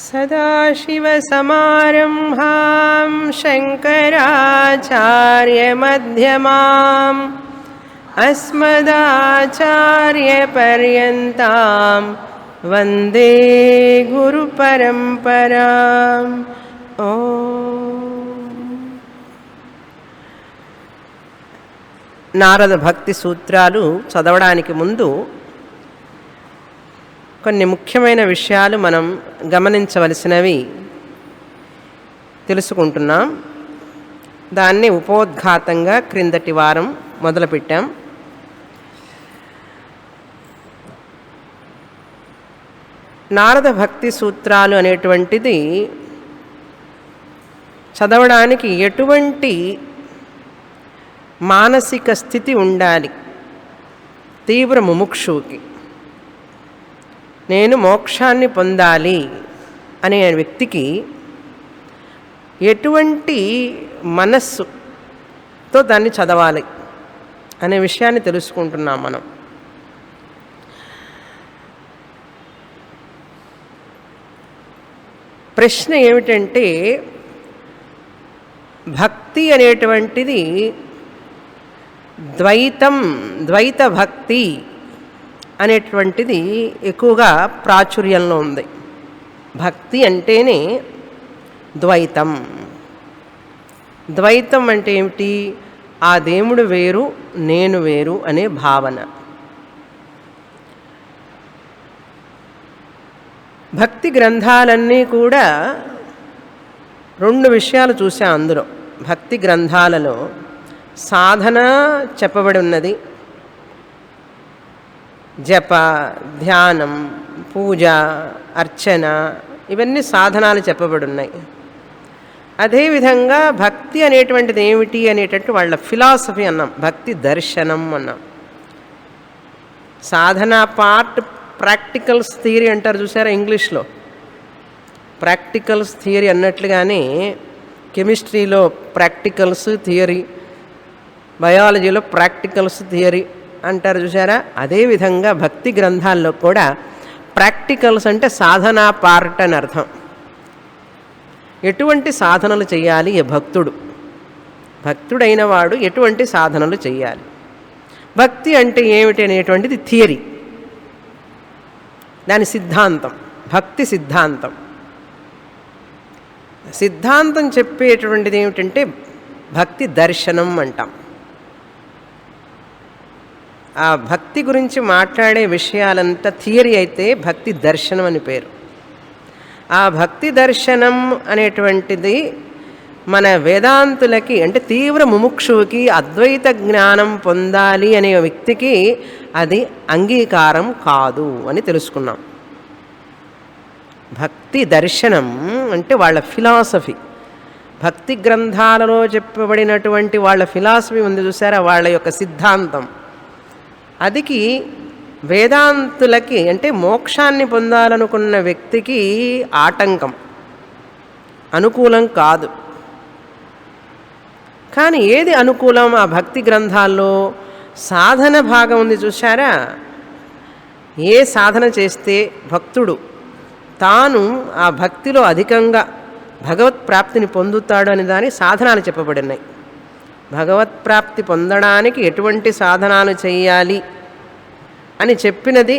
सदाशिवसमारम्भां शङ्कराचार्यमध्यमाम् अस्मदाचार्यपर्यन्तां वन्दे गुरुपरम्पराम् నారద భక్తి సూత్రాలు చదవడానికి ముందు కొన్ని ముఖ్యమైన విషయాలు మనం గమనించవలసినవి తెలుసుకుంటున్నాం. దాన్ని ఉపోద్ఘాతంగా క్రిందటి వారం మొదలుపెట్టాం. నారద భక్తి సూత్రాలు అనేటువంటిది చదవడానికి ఎటువంటి మానసిక స్థితి ఉండాలి తీవ్ర ముముక్షువుకి? నేను మోక్షాన్ని పొందాలి అనే వ్యక్తికి ఎటువంటి మనస్సుతో దాన్ని చదవాలి అనే విషయాన్ని తెలుసుకుంటున్నాం మనం. ప్రశ్న ఏమిటంటే, భక్తి అనేటువంటిది ద్వైత భక్తి అనేటువంటిది ఎక్కువగా ప్రాచుర్యంలో ఉంది. భక్తి అంటేనే ద్వైతం. ద్వైతం అంటే ఏమిటి? ఆ దేవుడు వేరు, నేను వేరు అనే భావన. భక్తి గ్రంథాలన్నీ కూడా రెండు విషయాలు చూసాం అందులో. భక్తి గ్రంథాలలో సాధన చెప్పబడి ఉన్నది. జప, ధ్యానం, పూజ, అర్చన ఇవన్నీ సాధనాలు చెప్పబడి ఉన్నాయి. అదేవిధంగా భక్తి అనేటువంటిది ఏమిటి అనేటట్టు వాళ్ళ ఫిలాసఫీ అన్నాం, భక్తి దర్శనం అన్నాం. సాధన పార్ట్, ప్రాక్టికల్స్ థియరీ అంటారు చూసారా ఇంగ్లీష్లో. ప్రాక్టికల్స్ థియరీ అన్నట్లుగానే కెమిస్ట్రీలో ప్రాక్టికల్స్ థియరీ, బయాలజీలో ప్రాక్టికల్స్ థియరీ అంటారు చూసారా. అదేవిధంగా భక్తి గ్రంథాల్లో కూడా ప్రాక్టికల్స్ అంటే సాధనా పార్ట్ అని అర్థం. ఎటువంటి సాధనలు చేయాలి భక్తుడు, భక్తుడైన వాడు ఎటువంటి సాధనలు చేయాలి, భక్తి అంటే ఏమిటి అనేటువంటిది థియరీ, దాని సిద్ధాంతం, భక్తి సిద్ధాంతం. సిద్ధాంతం చెప్పేటువంటిది ఏమిటంటే భక్తి దర్శనం అంటాం. ఆ భక్తి గురించి మాట్లాడే విషయాలంతా థియరీ అయితే భక్తి దర్శనం అని పేరు. ఆ భక్తి దర్శనం అనేటువంటిది మన వేదాంతులకి అంటే తీవ్ర ముముక్షువుకి అద్వైత జ్ఞానం పొందాలి అనే వ్యక్తికి అది అంగీకారం కాదు అని తెలుసుకున్నాం. భక్తి దర్శనం అంటే వాళ్ళ ఫిలాసఫీ, భక్తి గ్రంథాలలో చెప్పబడినటువంటి వాళ్ళ ఫిలాసఫీ ఉంది చూసారా, వాళ్ళ యొక్క సిద్ధాంతం. అదికి వేదాంతులకి అంటే మోక్షాన్ని పొందాలనుకున్న వ్యక్తికి ఆటంకం, అనుకూలం కాదు. కానీ ఏది అనుకూలం? ఆ భక్తి గ్రంథాల్లో సాధన భాగం ఉంది చూసారా. ఏ సాధన చేస్తే భక్తుడు తాను ఆ భక్తిలో అధికంగా భగవత్ ప్రాప్తిని పొందుతాడు అని దాని సాధనాలు చెప్పబడినాయి. భగవత్ప్రాప్తి పొందడానికి ఎటువంటి సాధనాలు చేయాలి అని చెప్పినది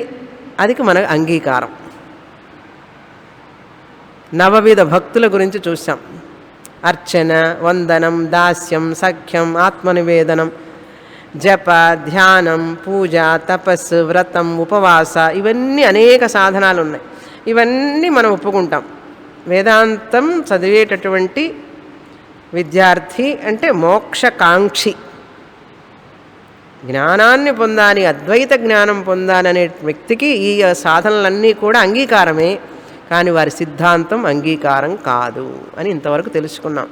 అదికి మన అంగీకారం. నవవిధ భక్తుల గురించి చూసాం. అర్చన, వందనం, దాస్యం, సఖ్యం, ఆత్మనివేదనం, జప, ధ్యానం, పూజ, తపస్సు, వ్రతం, ఉపవాస ఇవన్నీ అనేక సాధనాలు ఉన్నాయి. ఇవన్నీ మనం ఒప్పుకుంటాం. వేదాంతం చదివేటటువంటి విద్యార్థి అంటే మోక్షకాంక్షి, జ్ఞానాన్ని పొందాలి, అద్వైత జ్ఞానం పొందాలనే వ్యక్తికి ఈ సాధనలన్నీ కూడా అంగీకారమే. కానీ వారి సిద్ధాంతం అంగీకారం కాదు అని ఇంతవరకు తెలుసుకున్నాం.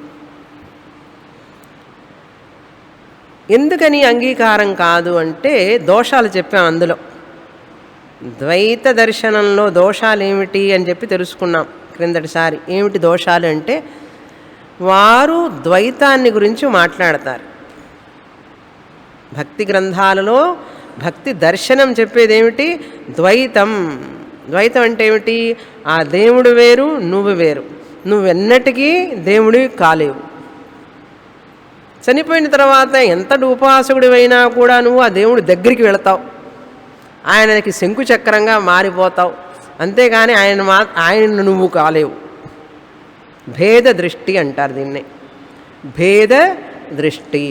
ఎందుకని అంగీకారం కాదు అంటే దోషాలు చెప్పాం అందులో. ద్వైత దర్శనంలో దోషాలు ఏమిటి అని చెప్పి తెలుసుకున్నాం క్రిందటిసారి. ఏమిటి దోషాలు అంటే, వారు ద్వైతాన్ని గురించి మాట్లాడతారు. భక్తి గ్రంథాలలో భక్తి దర్శనం చెప్పేదేమిటి? ద్వైతం, ద్వైతం అంటే ఏమిటి? ఆ దేవుడు వేరు, నువ్వు వేరు. నువ్వెన్నటికీ దేవుడివి కాలేవు. చనిపోయిన తర్వాత ఎంతటి ఉపాసకుడివైనా కూడా నువ్వు ఆ దేవుడి దగ్గరికి వెళతావు, ఆయనకి శంకుచక్రంగా మారిపోతావు. అంతేగాని ఆయన నువ్వు కాలేవు. భేద దృష్టి అంటారు దీన్ని. భేద దృష్టి.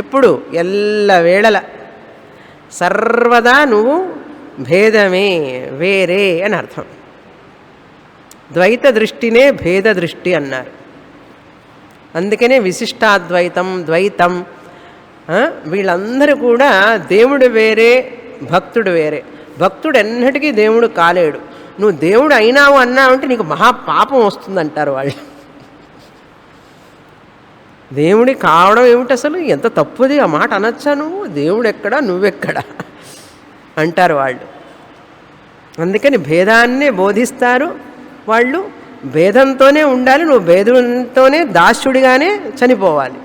ఎప్పుడు? ఎల్లవేళల సర్వదా నువ్వు భేదమే, వేరే అని అర్థం. ద్వైత దృష్టినే భేద దృష్టి అన్నారు. అందుకనే విశిష్టాద్వైతం, ద్వైతం, వీళ్ళందరూ కూడా దేవుడు వేరే, భక్తుడు వేరే. భక్తుడు ఎన్నటికీ దేవుడు కాలేడు. నువ్వు దేవుడు అయినావు అన్నావంటే నీకు మహాపాపం వస్తుందంటారు వాళ్ళు. దేవుడి కావడం ఏమిటి అసలు? ఎంత తప్పుది ఆ మాట అనొచ్చా? నువ్వు దేవుడు ఎక్కడా, నువ్వెక్కడా అంటారు వాళ్ళు. అందుకని భేదాన్నే బోధిస్తారు వాళ్ళు. భేదంతోనే ఉండాలి, నువ్వు భేదంతోనే దాస్యుడిగానే చనిపోవాలి.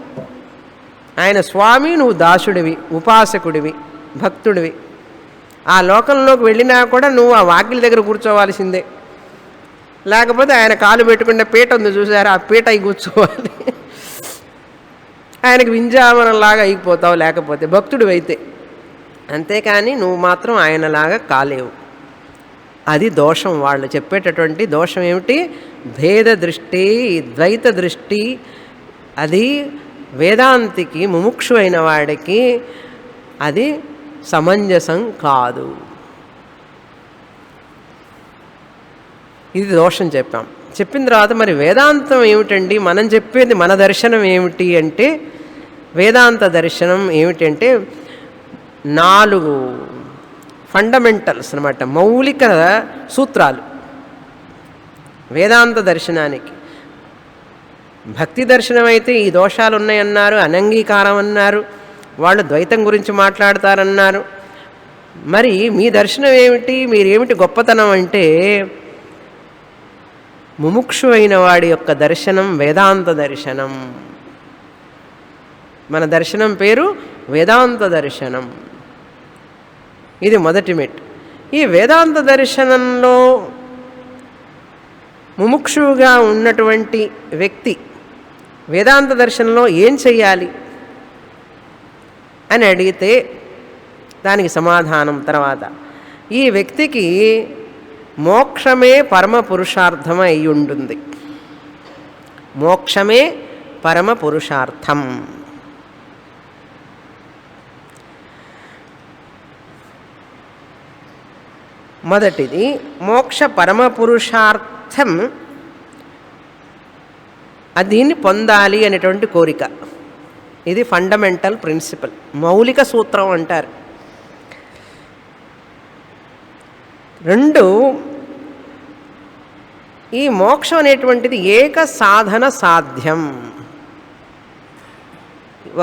ఆయన స్వామి, నువ్వు దాసుడివి, ఉపాసకుడివి, భక్తుడివి. ఆ లోకంలోకి వెళ్ళినా కూడా నువ్వు ఆ వాకిలి దగ్గర కూర్చోవాల్సిందే. లేకపోతే ఆయన కాలు పెట్టుకునే పీట ఉంది చూసారా, ఆ పీట అయి కూర్చోవాలి. ఆయనకు వింజామనలాగా అయిపోతావు లేకపోతే భక్తుడివి అయితే. అంతేకాని నువ్వు మాత్రం ఆయనలాగా కాలేవు. అది దోషం. వాళ్ళు చెప్పేటటువంటి దోషం ఏమిటి? భేద దృష్టి, ద్వైత దృష్టి. అది వేదాంతికి, ముముక్షు అయిన వాడికి అది సమంజసం కాదు. ఇది దోషం చెప్పాం. చెప్పిన తర్వాత మరి వేదాంతం ఏమిటండి? మనం చెప్పేది మన దర్శనం ఏమిటి అంటే, వేదాంత దర్శనం ఏమిటంటే 4 ఫండమెంటల్స్ అన్నమాట, మౌలిక సూత్రాలు వేదాంత దర్శనానికి. భక్తి దర్శనం అయితే ఈ దోషాలు ఉన్నాయన్నారు, అనంగీకారం అన్నారు, వాళ్ళు ద్వైతం గురించి మాట్లాడతారన్నారు. మరి మీ దర్శనం ఏమిటి? మీరేమిటి గొప్పతనం అంటే, ముముక్షు అయిన వాడి యొక్క దర్శనం వేదాంత దర్శనం. మన దర్శనం పేరు వేదాంత దర్శనం. ఇది మొదటి మెట్టు. ఈ వేదాంత దర్శనంలో ముముక్షువుగా ఉన్నటువంటి వ్యక్తి వేదాంత దర్శనంలో ఏం చెయ్యాలి అని అడిగితే దానికి సమాధానం తర్వాత, ఈ వ్యక్తికి మోక్షమే పరమ పురుషార్థం అయి ఉంటుంది. మోక్షమే పరమ పురుషార్థం. మొదటిది మోక్ష పరమ పురుషార్థం, దీన్ని పొందాలి అనేటువంటి కోరిక. ఇది ఫండమెంటల్ ప్రిన్సిపల్, మౌలిక సూత్రం అంటారు. 2, ఈ మోక్షం అనేటువంటిది ఏక సాధన సాధ్యం.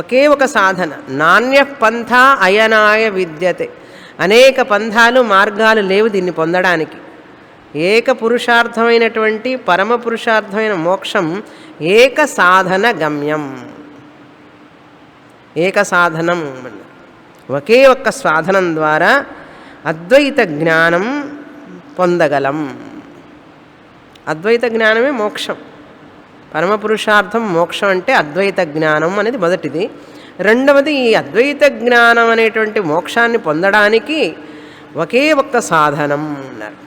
ఒకే ఒక సాధన. నాణ్య పంథ అయనాయ విద్యతే. అనేక పంథాలు, మార్గాలు లేవు దీన్ని పొందడానికి. ఏక పురుషార్థమైనటువంటి పరమ పురుషార్థమైన మోక్షం ఏక సాధన గమ్యం. ఏక సాధనం, ఒకే ఒక్క సాధనం ద్వారా అద్వైత జ్ఞానం పొందగలం. అద్వైత జ్ఞానమే మోక్షం. పరమపురుషార్థం మోక్షం అంటే అద్వైత జ్ఞానం అనేది మొదటిది. రెండవది, ఈ అద్వైత జ్ఞానం అనేటువంటి మోక్షాన్ని పొందడానికి ఒకే ఒక్క సాధనం అన్నారు.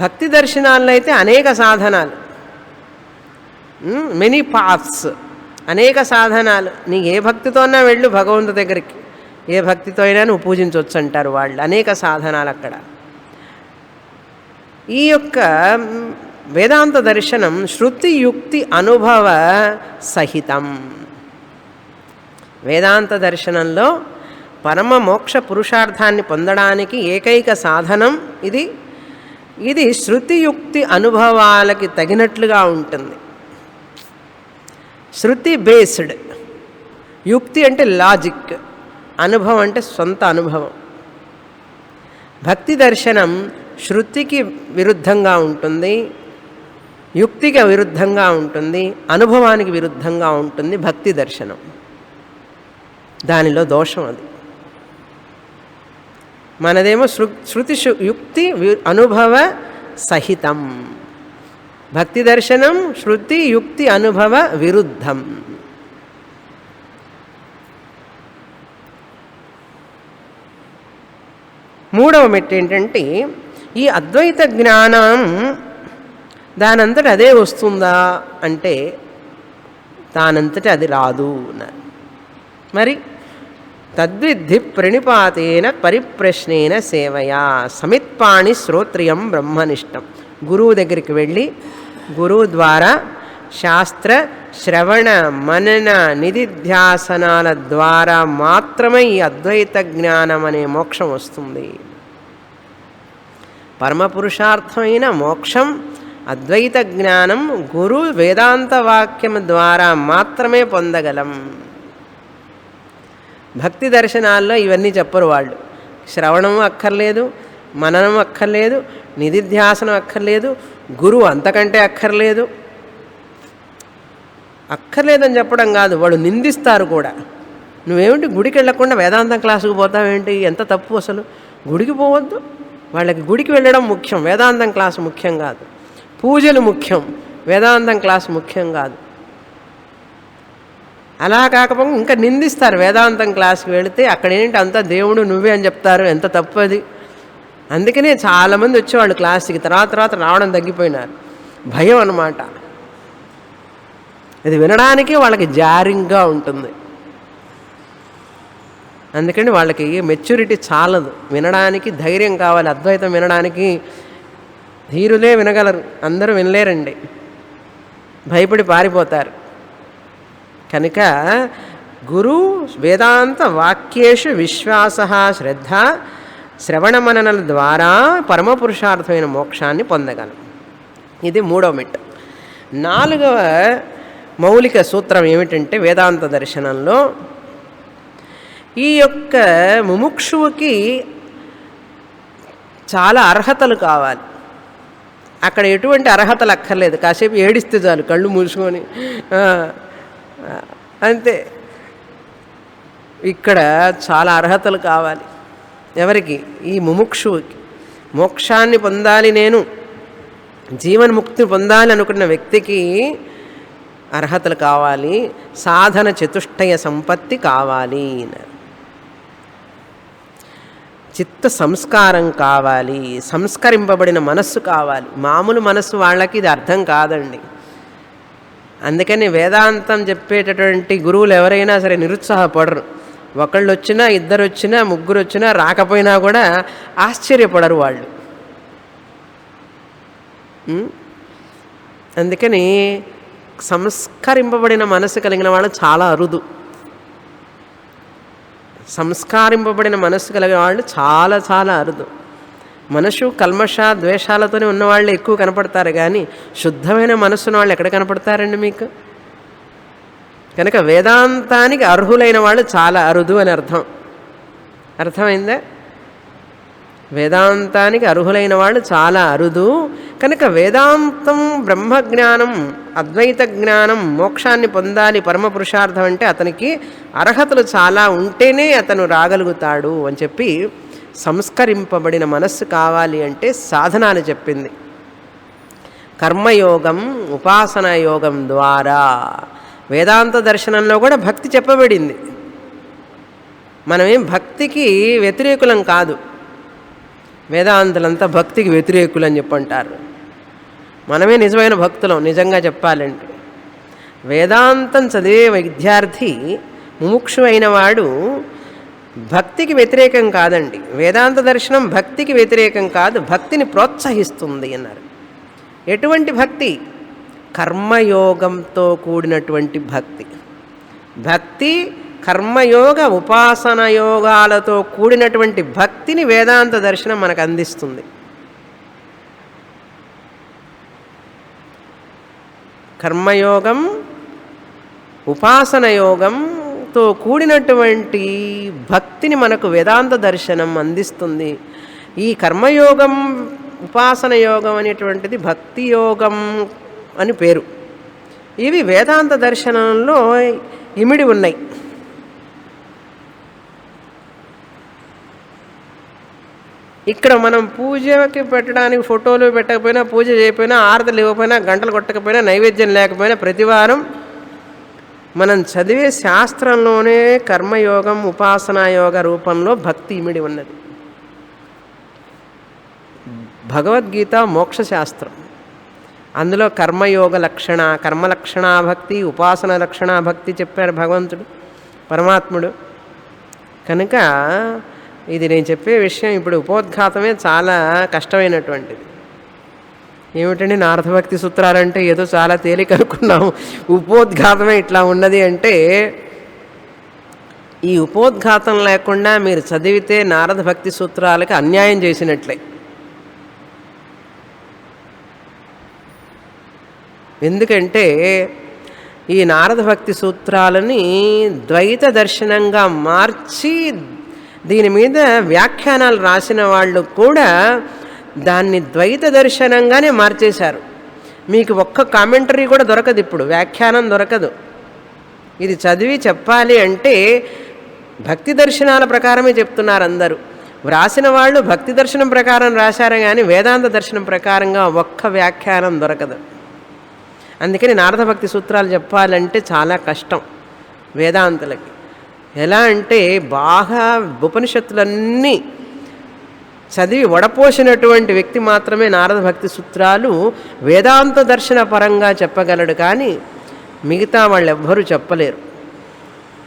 భక్తి దర్శనాల్లో అయితే అనేక సాధనాలు, మెనీ పాత్స్, అనేక సాధనాలు. నీకు ఏ భక్తితో అయినా వెళ్ళు భగవంతు దగ్గరికి, ఏ భక్తితో అయినా నువ్వు పూజించవచ్చు అంటారు వాళ్ళు. అనేక సాధనాలు అక్కడ. ఈ యొక్క వేదాంత దర్శనం శృతి యుక్తి అనుభవ సహితం. వేదాంత దర్శనంలో పరమ మోక్ష పురుషార్థాన్ని పొందడానికి ఏకైక సాధనం ఇది. ఇది శృతియుక్తి అనుభవాలకి తగినట్లుగా ఉంటుంది. శృతి బేస్డ్. యుక్తి అంటే లాజిక్, అనుభవం అంటే సొంత అనుభవం. భక్తి దర్శనం శృతికి విరుద్ధంగా ఉంటుంది, యుక్తికి విరుద్ధంగా ఉంటుంది, అనుభవానికి విరుద్ధంగా ఉంటుంది భక్తి దర్శనం. దానిలో దోషం అది. మనదేమో శృతి యుక్తి అనుభవ సహితం. భక్తి దర్శనం శృతి యుక్తి అనుభవ విరుద్ధం. మూడవ మెట్టు ఏంటంటే ఈ అద్వైత జ్ఞానం దానంతట అదే వస్తుందా అంటే దానంతట అది రాదు అన్నారు. మరి తద్విద్ధి ప్రణిపాతేన పరిప్రశ్నేన సేవయా సమిత్పాణి శ్రోత్రియం బ్రహ్మనిష్టం. గురువు దగ్గరికి వెళ్ళి గురువు ద్వారా శాస్త్ర శ్రవణ మనన నిధిధ్యాసనాల ద్వారా మాత్రమే ఈ అద్వైత జ్ఞానం అనే మోక్షం వస్తుంది. పరమపురుషార్థమైన మోక్షం అద్వైత జ్ఞానం గురు వేదాంత వాక్యం ద్వారా మాత్రమే పొందగలం. భక్తి దర్శనాల్లో ఇవన్నీ చెప్పరు వాళ్ళు. శ్రవణం అక్కర్లేదు, మననం అక్కర్లేదు, నిధిధ్యాసనం అక్కర్లేదు, గురువు అంతకంటే అక్కర్లేదు. అక్కర్లేదని చెప్పడం కాదు, వాళ్ళు నిందిస్తారు కూడా. నువ్వేమిటి గుడికి వెళ్ళకుండా వేదాంతం క్లాసుకు పోతావేంటి, ఎంత తప్పు అసలు. గుడికి పోవద్దు, వాళ్ళకి గుడికి వెళ్ళడం ముఖ్యం, వేదాంతం క్లాసు ముఖ్యం కాదు. పూజలు ముఖ్యం, వేదాంతం క్లాసు ముఖ్యం కాదు. అలా కాకపోతే ఇంకా నిందిస్తారు. వేదాంతం క్లాస్కి వెళితే అక్కడేంటి అంతా దేవుడు నువ్వే అని చెప్తారు, ఎంత తప్పది. అందుకనే చాలామంది వచ్చేవాళ్ళు క్లాస్కి, తర్వాత రావడం తగ్గిపోయినారు. భయం అన్నమాట. ఇది వినడానికి వాళ్ళకి జారింగ్గా ఉంటుంది. అందుకని వాళ్ళకి మెచ్యూరిటీ చాలదు, వినడానికి ధైర్యం కావాలి. అద్వైతం వినడానికి ధీరులే వినగలరు, అందరూ వినలేరండి, భయపడి పారిపోతారు. కనుక గురు వేదాంత వాక్యేషు విశ్వాస శ్రద్ధ శ్రవణమననల ద్వారా పరమపురుషార్థమైన మోక్షాన్ని పొందగలం. ఇది మూడవ మెట్టు. నాలుగవ మౌలిక సూత్రం ఏమిటంటే వేదాంత దర్శనంలో ఈ యొక్క ముముక్షువుకి చాలా అర్హతలు కావాలి. అక్కడ ఎటువంటి అర్హతలు అక్కర్లేదు, కాసేపు ఏడిస్తే చాలు కళ్ళు మూసుకొని అంతే. ఇక్కడ చాలా అర్హతలు కావాలి. ఎవరికి? ఈ ముముక్షువుకి. మోక్షాన్ని పొందాలి, నేను జీవన్ముక్తి పొందాలి అనుకున్న వ్యక్తికి అర్హతలు కావాలి, సాధన చతుష్టయ సంపత్తి కావాలి, చిత్త సంస్కారం కావాలి, సంస్కరింపబడిన మనస్సు కావాలి. మామూలు మనస్సు వాళ్ళకి ఇది అర్థం కాదండి. అందుకని వేదాంతం చెప్పేటటువంటి గురువులు ఎవరైనా సరే నిరుత్సాహపడరు. ఒకళ్ళు వచ్చినా, ఇద్దరు వచ్చినా, ముగ్గురు వచ్చినా, రాకపోయినా కూడా ఆశ్చర్యపడరు వాళ్ళు. అందుకని సంస్కరింపబడిన మనసు కలిగిన వాళ్ళు చాలా అరుదు. సంస్కరింపబడిన మనస్సు కలిగిన వాళ్ళు చాలా చాలా అరుదు. మనసు కల్మష ద్వేషాలతోనే ఉన్నవాళ్ళు ఎక్కువ కనపడతారు, కానీ శుద్ధమైన మనస్సున్న వాళ్ళు ఎక్కడ కనపడతారండి మీకు? కనుక వేదాంతానికి అర్హులైన వాళ్ళు చాలా అరుదు అని అర్థమైందా? వేదాంతానికి అర్హులైన వాళ్ళు చాలా అరుదు. కనుక వేదాంతం బ్రహ్మజ్ఞానం అద్వైత జ్ఞానం మోక్షాన్ని పొందాలి పరమపురుషార్థం అంటే అతనికి అర్హతలు చాలా ఉంటేనే అతను రాగలుగుతాడు అని చెప్పి సంస్కరింపబడిన మనస్సు కావాలి అంటే సాధన అని చెప్పింది. కర్మయోగం ఉపాసనా యోగం ద్వారా వేదాంత దర్శనంలో కూడా భక్తి చెప్పబడింది. మనమేం భక్తికి వ్యతిరేకులం కాదు. వేదాంతులంతా భక్తికి వ్యతిరేకులు అని చెప్పంటారు. మనమే నిజమైన భక్తులం. నిజంగా చెప్పాలంటే వేదాంతం చదివే విద్యార్థి ముముక్షు అయిన వాడు భక్తికి వ్యతిరేకం కాదండి. వేదాంత దర్శనం భక్తికి వ్యతిరేకం కాదు, భక్తిని ప్రోత్సహిస్తుంది అన్నారు. ఎటువంటి భక్తి? కర్మయోగంతో కూడినటువంటి భక్తి. భక్తి కర్మయోగ ఉపాసన యోగాలతో కూడినటువంటి భక్తిని వేదాంత దర్శనం మనకు అందిస్తుంది. కర్మయోగం ఉపాసన యోగంతో కూడినటువంటి భక్తిని మనకు వేదాంత దర్శనం అందిస్తుంది. ఈ కర్మయోగం ఉపాసన యోగం అనేటువంటిది భక్తి యోగం అని పేరు. ఇవి వేదాంత దర్శనంలో ఇమిడి ఉన్నాయి. ఇక్కడ మనం పూజకి పెట్టడానికి ఫోటోలు పెట్టకపోయినా, పూజ చేయకపోయినా, ఆరతులు ఇవ్వకపోయినా, గంటలు కొట్టకపోయినా, నైవేద్యం లేకపోయినా, ప్రతివారం మనం చదివే శాస్త్రంలోనే కర్మయోగం ఉపాసనాయోగ రూపంలో భక్తి ఇమిడి ఉన్నది. భగవద్గీత మోక్షశాస్త్రం. అందులో కర్మయోగ లక్షణ, కర్మలక్షణా భక్తి, ఉపాసన లక్షణా భక్తి చెప్పారు భగవంతుడు పరమాత్ముడు. కనుక ఇది నేను చెప్పే విషయం ఇప్పుడు ఉపోద్ఘాతమే చాలా కష్టమైనటువంటిది. ఏమిటండి నారదభక్తి సూత్రాలంటే ఏదో చాలా తేలిక అనుకున్నాము, ఉపోద్ఘాతమే ఇట్లా ఉన్నది అంటే, ఈ ఉపోద్ఘాతం లేకుండా మీరు చదివితే నారద భక్తి సూత్రాలకి అన్యాయం చేసినట్లే. ఎందుకంటే ఈ నారద భక్తి సూత్రాలని ద్వైత దర్శనంగా మార్చి దీని మీద వ్యాఖ్యానాలు రాసిన వాళ్ళు కూడా దాన్ని ద్వైత దర్శనంగానే మార్చేశారు. మీకు ఒక్క కామెంటరీ కూడా దొరకదు, ఇప్పుడు వ్యాఖ్యానం దొరకదు. ఇది చదివి చెప్పాలి అంటే భక్తి దర్శనాల ప్రకారమే చెప్తున్నారు అందరూ. వ్రాసిన వాళ్ళు భక్తి దర్శనం ప్రకారం రాశారు, కానీ వేదాంత దర్శనం ప్రకారంగా ఒక్క వ్యాఖ్యానం దొరకదు. అందుకని నారద భక్తి సూత్రాలు చెప్పాలంటే చాలా కష్టం వేదాంతులకి. ఎలా అంటే బాగా ఉపనిషత్తులన్నీ చదివి వడపోసినటువంటి వ్యక్తి మాత్రమే నారద భక్తి సూత్రాలు వేదాంత దర్శన పరంగా చెప్పగలడు, కానీ మిగతా వాళ్ళు ఎవ్వరూ చెప్పలేరు.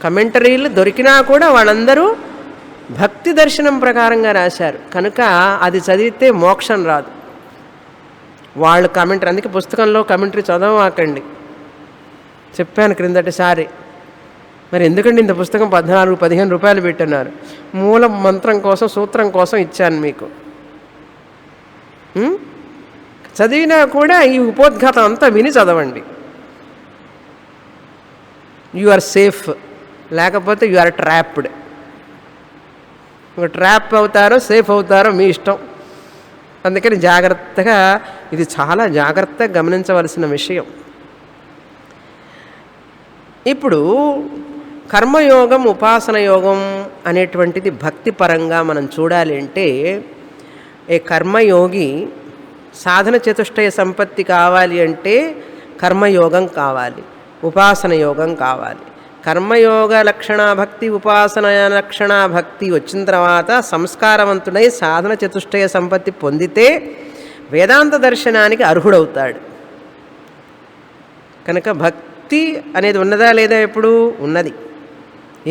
కమెంటరీలు దొరికినా కూడా వాళ్ళందరూ భక్తి దర్శనం ప్రకారంగా రాశారు కనుక అది చదివితే మోక్షం రాదు. వాళ్ళు కమెంటరీ, అందుకే పుస్తకంలో కమెంటరీ చదవమాకండి చెప్పాను క్రిందటిసారి. మరి ఎందుకండి ఇంత పుస్తకం 14-15 రూపాయలు పెట్టున్నారు? మూల మంత్రం కోసం, సూత్రం కోసం ఇచ్చాను మీకు. చదివినా కూడా ఈ ఉపోద్ఘాతం అంతా విని చదవండి. యు ఆర్ సేఫ్, లేకపోతే యు ఆర్ ట్రాప్డ్. ట్రాప్ అవుతారో సేఫ్ అవుతారో మీ ఇష్టం. అందుకని జాగ్రత్తగా, ఇది చాలా జాగ్రత్తగా గమనించవలసిన విషయం. ఇప్పుడు కర్మయోగం ఉపాసన యోగం అనేటువంటిది భక్తి పరంగా మనం చూడాలి అంటే, ఏ కర్మయోగి సాధన చతుష్టయ సంపత్తి కావాలి అంటే కర్మయోగం కావాలి, ఉపాసన యోగం కావాలి. కర్మయోగ లక్షణ భక్తి, ఉపాసన లక్షణ భక్తి వచ్చిన తర్వాత సంస్కారవంతుడై సాధన చతుష్టయ సంపత్తి పొందితే వేదాంత దర్శనానికి అర్హుడవుతాడు. కనుక భక్తి అనేది ఉన్నదా లేదా? ఎప్పుడు ఉన్నది.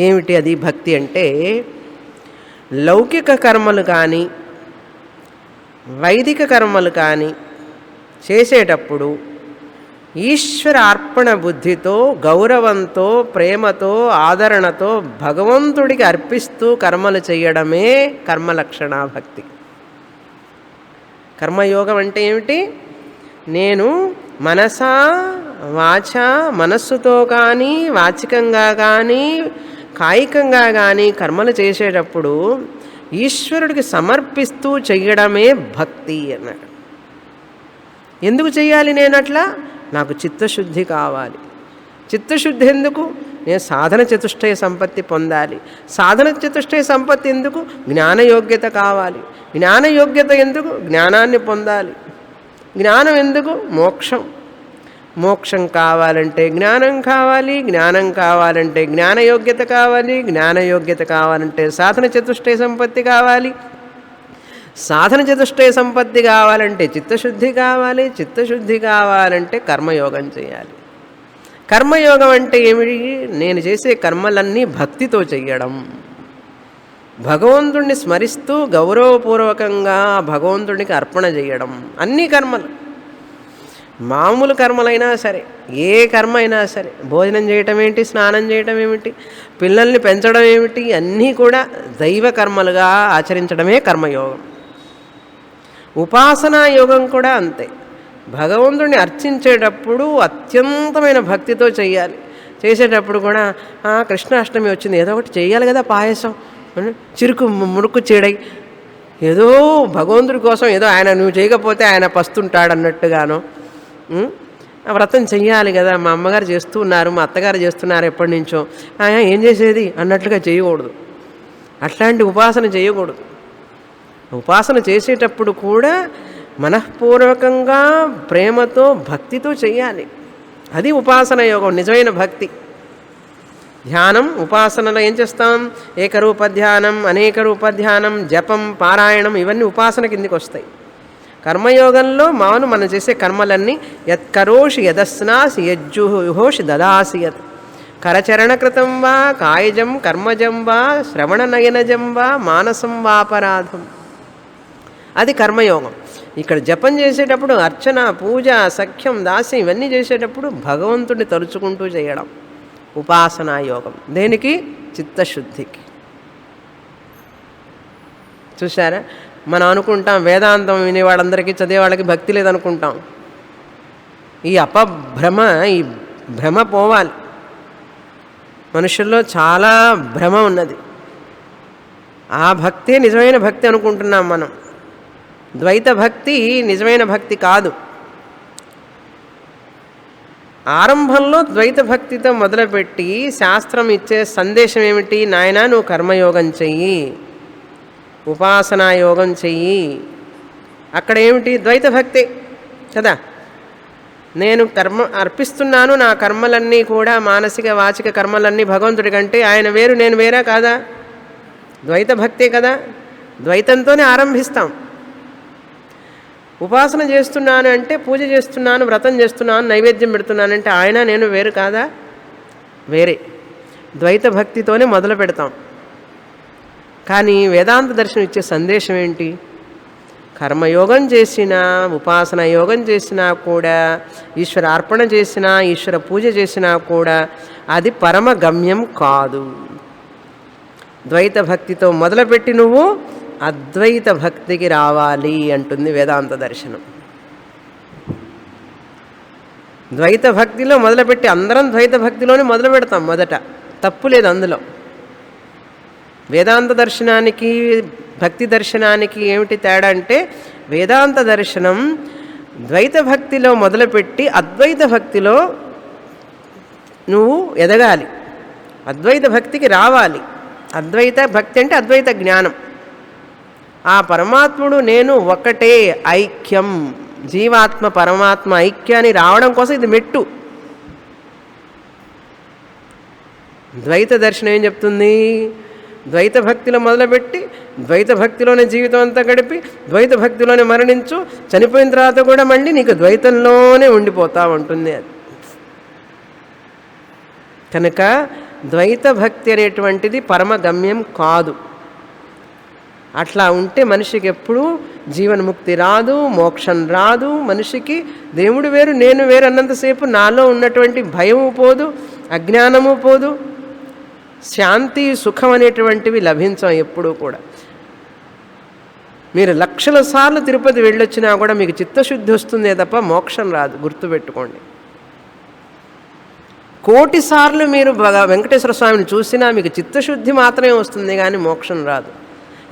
ఏమిటి అది భక్తి అంటే? లౌకిక కర్మలు కానీ వైదిక కర్మలు కానీ చేసేటప్పుడు ఈశ్వర అర్పణ బుద్ధితో, గౌరవంతో, ప్రేమతో, ఆదరణతో భగవంతుడికి అర్పిస్తూ కర్మలు చేయడమే కర్మలక్షణా భక్తి. కర్మయోగం అంటే ఏమిటి? నేను మనసా వాచ, మనస్సుతో కానీ వాచికంగా కానీ కాయికంగా కానీ కర్మలు చేసేటప్పుడు ఈశ్వరుడికి సమర్పిస్తూ చెయ్యడమే భక్తి అన్నాడు. ఎందుకు చెయ్యాలి నేను అట్లా? నాకు చిత్తశుద్ధి కావాలి. చిత్తశుద్ధి ఎందుకు? నేను సాధన చతుష్టయ సంపత్తి పొందాలి. సాధన చతుష్టయ సంపత్తి ఎందుకు? జ్ఞానయోగ్యత కావాలి. జ్ఞానయోగ్యత ఎందుకు? జ్ఞానాన్ని పొందాలి. జ్ఞానం ఎందుకు? మోక్షం. మోక్షం కావాలంటే జ్ఞానం కావాలి. జ్ఞానం కావాలంటే జ్ఞానయోగ్యత కావాలి. జ్ఞానయోగ్యత కావాలంటే సాధన చతుష్టయ సంపత్తి కావాలి. సాధన చతుష్టయ సంపత్తి కావాలంటే చిత్తశుద్ధి కావాలి. చిత్తశుద్ధి కావాలంటే కర్మయోగం చేయాలి. కర్మయోగం అంటే ఏమిటి? నేను చేసే కర్మలన్నీ భక్తితో చెయ్యడం, భగవంతుడిని స్మరిస్తూ గౌరవపూర్వకంగా భగవంతుడికి అర్పణ చేయడం. అన్ని కర్మలు, మామూలు కర్మలైనా సరే, ఏ కర్మ అయినా సరే, భోజనం చేయటం ఏమిటి, స్నానం చేయటం ఏమిటి, పిల్లల్ని పెంచడం ఏమిటి, అన్నీ కూడా దైవ కర్మలుగా ఆచరించడమే కర్మయోగం. ఉపాసనా యోగం కూడా అంతే. భగవంతుడిని అర్చించేటప్పుడు అత్యంతమైన భక్తితో చేయాలి. చేసేటప్పుడు కూడా కృష్ణాష్టమి వచ్చింది, ఏదో ఒకటి చేయాలి కదా, పాయసం, చిరుకు మురుకు చెడై, ఏదో భగవంతుడి కోసం ఏదో ఆయన నువ్వు చేయకపోతే ఆయన పస్తుంటాడు అన్నట్టుగాను వ్రతం చెయ్యాలి కదా, మా అమ్మగారు చేస్తూ ఉన్నారు, మా అత్తగారు చేస్తున్నారు ఎప్పటి నుంచో, ఏం చేసేది అన్నట్లుగా చేయకూడదు. అట్లాంటి ఉపాసన చేయకూడదు. ఉపాసన చేసేటప్పుడు కూడా మనఃపూర్వకంగా ప్రేమతో భక్తితో చెయ్యాలి. అది ఉపాసన యోగం, నిజమైన భక్తి. ధ్యానం ఉపాసనలో ఏం చేస్తాం? ఏకరూప ధ్యానం, అనేక రూప ధ్యానం, జపం, పారాయణం ఇవన్నీ ఉపాసన కిందికి వస్తాయి. కర్మయోగంలో మనం చేసే కర్మలన్నీ యత్కరోషి యదస్నాసి యజ్జుహోషి దదాసి యత్ కరచరణకృతం వా కాయజం కర్మజం వా శ్రవణనయనజం వా మానసం వాపరాధం. అది కర్మయోగం. ఇక్కడ జపం చేసేటప్పుడు అర్చన, పూజ, సఖ్యం, దాస్యం ఇవన్నీ చేసేటప్పుడు భగవంతుడిని తలుచుకుంటూ చేయడం ఉపాసనా యోగం. దేనికి? చిత్తశుద్ధికి. చూసారా, మనం అనుకుంటాం వేదాంతం వినే వాళ్ళందరికీ, చదివే వాళ్ళకి భక్తి లేదనుకుంటాం. ఈ ఈ భ్రమ పోవాలి. మనుషుల్లో చాలా భ్రమ ఉన్నది. ఆ భక్తే నిజమైన భక్తి అనుకుంటున్నాం మనం. ద్వైత భక్తి నిజమైన భక్తి కాదు. ఆరంభంలో ద్వైత భక్తితో మొదలుపెట్టి శాస్త్రం ఇచ్చే సందేశం ఏమిటి? నాయనా, నువ్వు కర్మయోగం చెయ్యి, ఉపాసనా యోగం చెయ్యి. అక్కడ ఏమిటి? ద్వైత భక్తి కదా. నేను కర్మ అర్పిస్తున్నాను, నా కర్మలన్నీ కూడా మానసిక వాచిక కర్మలన్నీ భగవంతుడి కంటే ఆయన వేరు, నేను వేరా కాదా? ద్వైత భక్తే కదా. ద్వైతంతోనే ఆరంభిస్తాం. ఉపాసన చేస్తున్నాను అంటే పూజ చేస్తున్నాను, వ్రతం చేస్తున్నాను, నైవేద్యం పెడుతున్నానంటే ఆయన నేను వేరు కాదా? వేరే. ద్వైత భక్తితోనే మొదలు పెడతాం. కానీ వేదాంత దర్శనం ఇచ్చే సందేశం ఏంటి? కర్మయోగం చేసినా, ఉపాసన యోగం చేసినా కూడా, ఈశ్వర అర్పణ చేసినా, ఈశ్వర పూజ చేసినా కూడా అది పరమ గమ్యం కాదు. ద్వైత భక్తితో మొదలుపెట్టి నువ్వు అద్వైత భక్తికి రావాలి అంటుంది వేదాంత దర్శనం. ద్వైత భక్తిలో మొదలుపెట్టి అందరం ద్వైత భక్తిలోనే మొదలు పెడతాం మొదట, తప్పు లేదు అందులో. వేదాంత దర్శనానికి భక్తి దర్శనానికి ఏమిటి తేడా అంటే, వేదాంత దర్శనం ద్వైత భక్తిలో మొదలుపెట్టి అద్వైత భక్తిలో నువ్వు ఎదగాలి, అద్వైత భక్తికి రావాలి. అద్వైత భక్తి అంటే అద్వైత జ్ఞానం. ఆ పరమాత్ముడు నేను ఒకటే, ఐక్యం, జీవాత్మ పరమాత్మ ఐక్యాన్ని రావడం కోసం ఇది మెట్టు. ద్వైత దర్శనం ఏం చెప్తుంది? ద్వైత భక్తిలో మొదలుపెట్టి ద్వైత భక్తిలోనే జీవితం అంతా గడిపి ద్వైత భక్తిలోనే మరణించు, చనిపోయిన తర్వాత కూడా మళ్ళీ నీకు ద్వైతంలోనే ఉండిపోతా ఉంటుంది. అది కనుక ద్వైత భక్తి అనేటువంటిది పరమ గమ్యం కాదు. అట్లా ఉంటే మనిషికి ఎప్పుడూ జీవన్ముక్తి రాదు, మోక్షం రాదు. మనిషికి దేవుడు వేరు, నేను వేరు అన్నంతసేపు నాలో ఉన్నటువంటి భయము పోదు, అజ్ఞానము పోదు, శాంతి సుఖం అనేటువంటివి లభించం ఎప్పుడూ కూడా. మీరు లక్షల సార్లు తిరుపతి వెళ్ళొచ్చినా కూడా మీకు చిత్తశుద్ధి వస్తుందే తప్ప మోక్షం రాదు, గుర్తుపెట్టుకోండి. కోటి సార్లు మీరు వెంకటేశ్వర స్వామిని చూసినా మీకు చిత్తశుద్ధి మాత్రమే వస్తుంది, కానీ మోక్షం రాదు.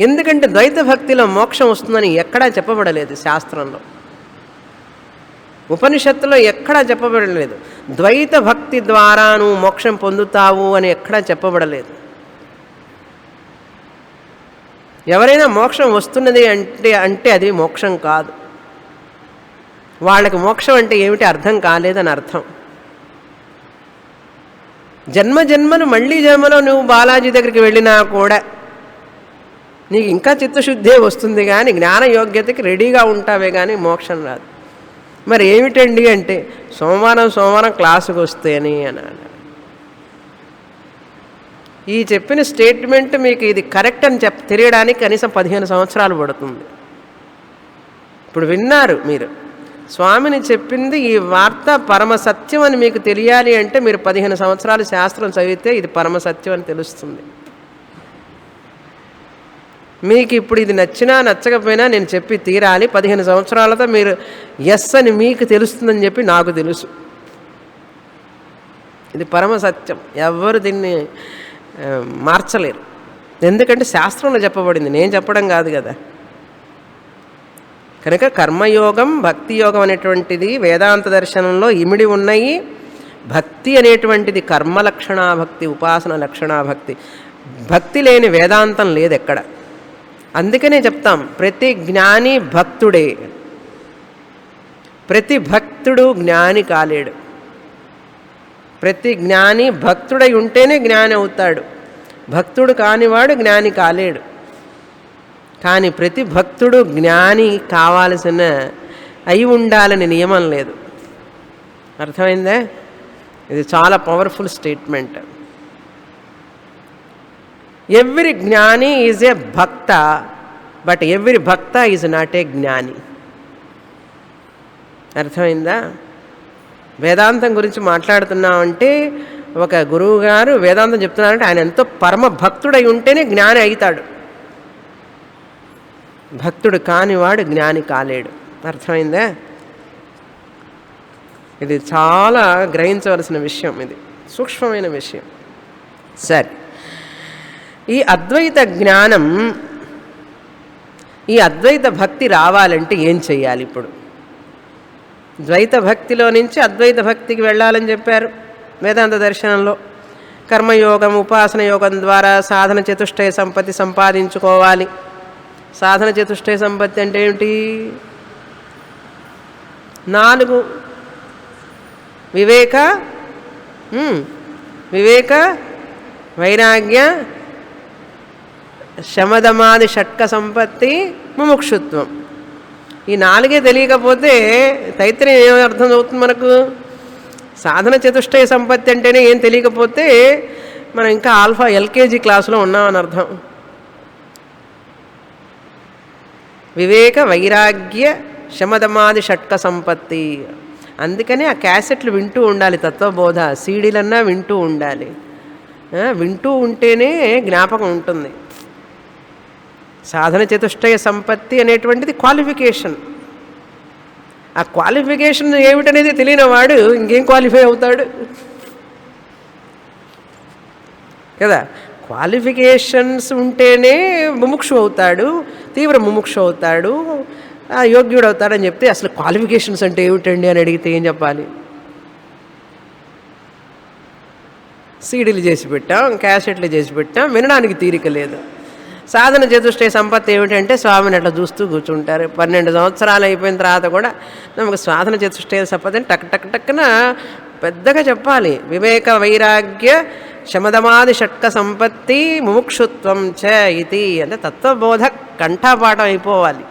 ఎందుకంటే ద్వైత భక్తిలో మోక్షం వస్తుందని ఎక్కడా చెప్పబడలేదు శాస్త్రంలో, ఉపనిషత్తులో ఎక్కడా చెప్పబడలేదు. ద్వైత భక్తి ద్వారా నువ్వు మోక్షం పొందుతావు అని ఎక్కడా చెప్పబడలేదు. ఎవరైనా మోక్షం వస్తున్నది అంటే అది మోక్షం కాదు. వాళ్ళకి మోక్షం అంటే ఏమిటి అర్థం కాలేదని అర్థం. జన్మ జన్మలు మళ్ళీ జన్మలో నువ్వు బాలాజీ దగ్గరికి వెళ్ళినా కూడా నీకు ఇంకా చిత్తశుద్ధే వస్తుంది, కానీ జ్ఞాన యోగ్యతకి రెడీగా ఉంటావే కానీ మోక్షం రాదు. మరి ఏమిటండి అంటే సోమవారం క్లాసుకు వస్తేనే అని అన్నాడు. ఈ చెప్పిన స్టేట్మెంట్ మీకు ఇది కరెక్ట్ అని తెలియడానికి కనీసం 15 సంవత్సరాలు పడుతుంది. ఇప్పుడు విన్నారు మీరు, స్వామిని చెప్పింది ఈ వార్త పరమసత్యం అని మీకు తెలియాలి అంటే మీరు 15 సంవత్సరాలు శాస్త్రం చదివితే ఇది పరమసత్యం అని తెలుస్తుంది. మీకు ఇప్పుడు ఇది నచ్చినా నచ్చకపోయినా నేను చెప్పి తీరాలి. 15 సంవత్సరాలతో మీరు ఎస్ అని మీకు తెలుస్తుందని చెప్పి నాకు తెలుసు. ఇది పరమసత్యం, ఎవ్వరు దీన్ని మార్చలేరు. ఎందుకంటే శాస్త్రంలో చెప్పబడింది, నేను చెప్పడం కాదు కదా. కనుక కర్మయోగం, భక్తి యోగం అనేటువంటిది వేదాంత దర్శనంలో ఇమిడి ఉన్నాయి. భక్తి అనేటువంటిది కర్మ లక్షణాభక్తి, ఉపాసన లక్షణాభక్తి. భక్తి లేని వేదాంతం లేదు ఎక్కడ. అందుకనే చెప్తాం ప్రతి జ్ఞాని భక్తుడే. ప్రతి భక్తుడు జ్ఞాని కాలేడు. ప్రతి జ్ఞాని భక్తుడై ఉంటేనే జ్ఞాని అవుతాడు. భక్తుడు కానివాడు జ్ఞాని కాలేడు. కానీ ప్రతి భక్తుడు జ్ఞాని కావాల్సిన అయి ఉండాలని నియమం లేదు. అర్థమైందా? ఇది చాలా పవర్ఫుల్ స్టేట్మెంట్. ఎవ్రీ జ్ఞాని is a Bhakta, but every Bhakta is not a జ్ఞాని. అర్థమైందా? వేదాంతం గురించి మాట్లాడుతున్నామంటే ఒక గురువు గారు వేదాంతం చెప్తున్నారంటే ఆయన ఎంతో పరమ భక్తుడై ఉంటేనే జ్ఞాని అవుతాడు. భక్తుడు కానివాడు జ్ఞాని కాలేడు. అర్థమైందా? ఇది చాలా గ్రహించవలసిన విషయం. ఇది సూక్ష్మమైన విషయం. సరే, ఈ అద్వైత జ్ఞానం, ఈ అద్వైత భక్తి రావాలంటే ఏం చెయ్యాలి? ఇప్పుడు ద్వైత భక్తిలో నుంచి అద్వైత భక్తికి వెళ్ళాలని చెప్పారు వేదాంత దర్శనంలో. కర్మయోగం, ఉపాసన యోగం ద్వారా సాధన చతుష్టయ సంపత్తి సంపాదించుకోవాలి. సాధన చతుష్టయ సంపత్తి అంటే ఏమిటి? 4: వివేక, వైరాగ్య, శమదమాది షట్క సంపత్తి, ముముక్షుత్వం. ఈ 4 తెలియకపోతే తైత్రీయం ఏం అర్థం అవుతుంది మనకు? సాధన చతుష్టయ సంపత్తి అంటేనే ఏం తెలియకపోతే మనం ఇంకా ఎల్కేజీ క్లాసులో ఉన్నామని అర్థం. వివేక, వైరాగ్య, శమదమాది షట్క సంపత్తి. అందుకని ఆ క్యాసెట్లు వింటూ ఉండాలి. తత్వబోధ సీడీలన్నా వింటూ ఉండాలి. వింటూ ఉంటేనే జ్ఞాపకం ఉంటుంది. సాధన చతుష్టయ సంపత్తి అనేటువంటిది క్వాలిఫికేషన్. ఆ క్వాలిఫికేషన్ ఏమిటనేది తెలియని వాడు ఇంకేం క్వాలిఫై అవుతాడు కదా? క్వాలిఫికేషన్స్ ఉంటేనే ముముక్షు అవుతాడు, తీవ్ర ముముక్షు అవుతాడు, యోగ్యుడు అవుతాడని చెప్తే అసలు క్వాలిఫికేషన్స్ అంటే ఏమిటండి అని అడిగితే ఏం చెప్పాలి? సీడీలు చేసి పెట్టాం, క్యాసెట్లు చేసి పెట్టాం, వినడానికి తీరిక లేదు. సాధన చతుష్టయ సంపత్తి ఏమిటంటే స్వామిని అట్లా చూస్తూ కూర్చుంటారు. 12 సంవత్సరాలు అయిపోయిన తర్వాత కూడా నమకు సాధన చతుష్టయ సంపత్తి అని టక్ టక్ టక్కున పెద్దగా చెప్పాలి. వివేక, వైరాగ్య, శమదమాది షట్క సంపత్తి, ముముక్షుత్వం చ ఇది అంటే తత్వబోధ కంఠపాఠం అయిపోవాలి.